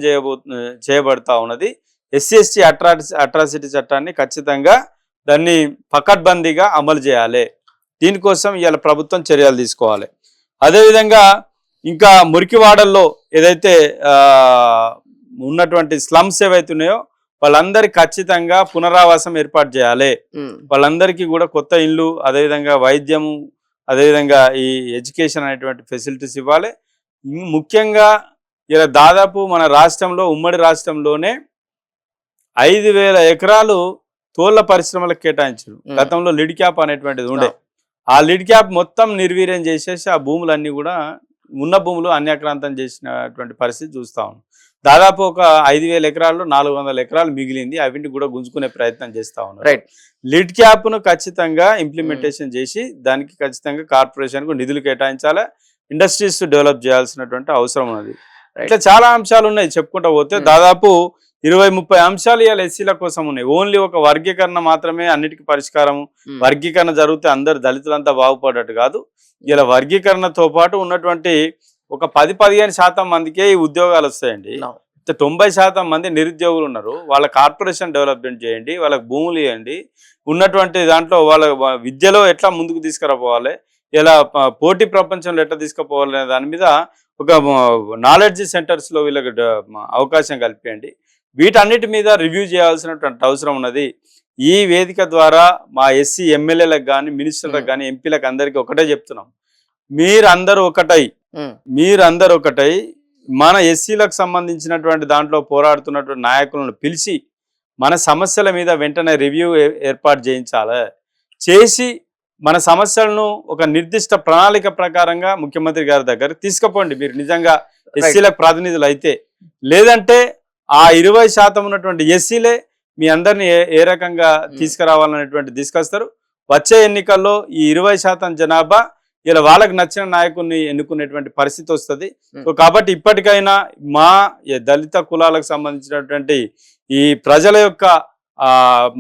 చేయబడతా ఉన్నది. ఎస్సీ ఎస్టీ అట్రాసిటీ చట్టాన్ని ఖచ్చితంగా దాన్ని పకడ్బందీగా అమలు చేయాలి. దీనికోసం ఇవాళ ప్రభుత్వం చర్యలు తీసుకోవాలి. అదేవిధంగా ఇంకా మురికివాడల్లో ఏదైతే ఉన్నటువంటి స్లమ్స్ ఏవైతున్నాయో వాళ్ళందరికీ ఖచ్చితంగా పునరావాసం ఏర్పాటు చేయాలి. వాళ్ళందరికీ కూడా కొత్త ఇల్లు, అదేవిధంగా వైద్యము, అదేవిధంగా ఈ ఎడ్యుకేషన్ అనేటువంటి ఫెసిలిటీస్ ఇవ్వాలి. ముఖ్యంగా ఇలా దాదాపు మన రాష్ట్రంలో, ఉమ్మడి రాష్ట్రంలోనే 5,000 ఎకరాలు తోళ్ల పరిశ్రమలకు కేటాయించారు. గతంలో లిడ్ క్యాప్ అనేటువంటిది ఉండే. ఆ లిడ్ క్యాప్ మొత్తం నిర్వీర్యం చేసేసి ఆ భూములన్నీ కూడా ఉన్న భూములు అన్యాక్రాంతం చేసినటువంటి పరిస్థితి చూస్తా ఉన్నాం. దాదాపు ఒక 5,000 ఎకరాల్లో 400 ఎకరాలు మిగిలింది. అవింటి కూడా గుంజుకునే ప్రయత్నం చేస్తా ఉన్నారు. లిడ్ క్యాప్ ను ఖచ్చితంగా ఇంప్లిమెంటేషన్ చేసి దానికి ఖచ్చితంగా కార్పొరేషన్ కు నిధులు కేటాయించాలి. ఇండస్ట్రీస్ డెవలప్ చేయాల్సినటువంటి అవసరం ఉన్నది. ఇట్లా చాలా అంశాలు ఉన్నాయి. చెప్పుకుంటా పోతే దాదాపు 20-30 అంశాలు ఇవాళ ఎస్సీల కోసం ఉన్నాయి. ఓన్లీ ఒక వర్గీకరణ మాత్రమే అన్నిటికీ పరిష్కారం. వర్గీకరణ జరిగితే అందరు దళితులంతా బాగుపడేట్టు కాదు. ఇలా వర్గీకరణతో పాటు ఉన్నటువంటి ఒక 10-15% మందికే ఈ ఉద్యోగాలు వస్తాయండి. 90% మంది నిరుద్యోగులు ఉన్నారు. వాళ్ళ కార్పొరేషన్ డెవలప్మెంట్ చేయండి, వాళ్ళకి భూములు ఇవ్వండి. ఉన్నటువంటి దాంట్లో వాళ్ళ విద్యలో ఎట్లా ముందుకు తీసుకురాపోవాలి, ఇలా పోటీ ప్రపంచంలో ఎట్లా తీసుకుపోవాలి అనే దాని మీద ఒక నాలెడ్జ్ సెంటర్స్లో వీళ్ళకి అవకాశం కల్పించండి. వీటన్నిటి మీద రివ్యూ చేయాల్సినటువంటి అవసరం ఉన్నది. ఈ వేదిక ద్వారా మా ఎస్సీ ఎమ్మెల్యేలకు కానీ, మినిస్టర్లకు కానీ, ఎంపీలకు అందరికీ ఒకటే చెప్తున్నాం. మీరందరూ ఒకటై మన ఎస్సీలకు సంబంధించినటువంటి దాంట్లో పోరాడుతున్నటువంటి నాయకులను పిలిచి మన సమస్యల మీద వెంటనే రివ్యూ ఏర్పాటు చేసి మన సమస్యలను ఒక నిర్దిష్ట ప్రణాళిక ప్రకారంగా ముఖ్యమంత్రి గారి దగ్గర తీసుకుపోండి. మీరు నిజంగా ఎస్సీలకు ప్రాతినిధులు అయితే, లేదంటే ఆ 20% ఉన్నటువంటి ఎస్సీలే మీ అందరినీ ఏ రకంగా తీసుకురావాలనేటువంటి తీసుకొస్తారు. వచ్చే ఎన్నికల్లో ఈ 20% జనాభా ఇలా వాళ్ళకి నచ్చిన నాయకుడిని ఎన్నుకునేటువంటి పరిస్థితి వస్తుంది. సో కాబట్టి ఇప్పటికైనా మా దళిత కులాలకు సంబంధించినటువంటి ఈ ప్రజల యొక్క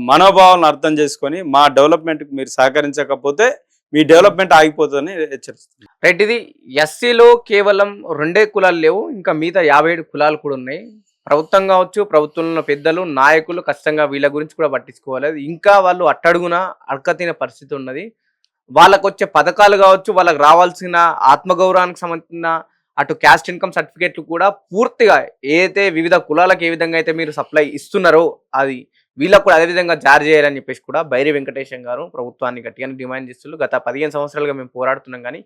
మనోభావాలను అర్థం చేసుకొని మా డెవలప్మెంట్కి మీరు సహకరించకపోతే మీ డెవలప్మెంట్ ఆగిపోతుందని హెచ్చరిస్తుంది. రైట్, ఇది ఎస్సీలో కేవలం 2 కులాలు లేవు, ఇంకా మిగతా 57 కులాలు కూడా ఉన్నాయి. ప్రభుత్వం కావచ్చు, ప్రభుత్వంలో పెద్దలు, నాయకులు ఖచ్చితంగా వీళ్ళ గురించి కూడా పట్టించుకోవాలి. ఇంకా వాళ్ళు అట్టడుగున అడకతిన పరిస్థితి ఉన్నది. వాళ్ళకు వచ్చే పథకాలు కావచ్చు, వాళ్ళకి రావాల్సిన ఆత్మగౌరవానికి సంబంధించిన అటు క్యాస్ట్ ఇన్కమ్ సర్టిఫికేట్లు కూడా పూర్తిగా ఏదైతే వివిధ కులాలకు ఏ విధంగా అయితే మీరు సప్లై ఇస్తున్నారో అది వీళ్ళకు కూడా అదే విధంగా జారీ చేయాలని చెప్పేసి కూడా బైరి వెంకటేశం గారు ప్రభుత్వాన్ని గట్టిగానే డిమాండ్ చేస్తున్నారు. గత 15 సంవత్సరాలుగా మేము పోరాడుతున్నాం కానీ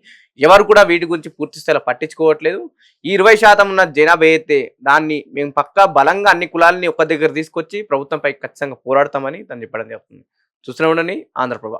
ఎవరు కూడా వీటి గురించి పూర్తి స్థాయిలో పట్టించుకోవట్లేదు. ఈ 20% ఉన్న జనాభా అయితే దాన్ని మేము పక్కా బలంగా అన్ని కులాలని ఒక దగ్గర తీసుకొచ్చి ప్రభుత్వంపై ఖచ్చితంగా పోరాడతామని తను చెప్పడం జరుగుతుంది. చూస్తూనే ఉండండి ఆంధ్రప్రభ.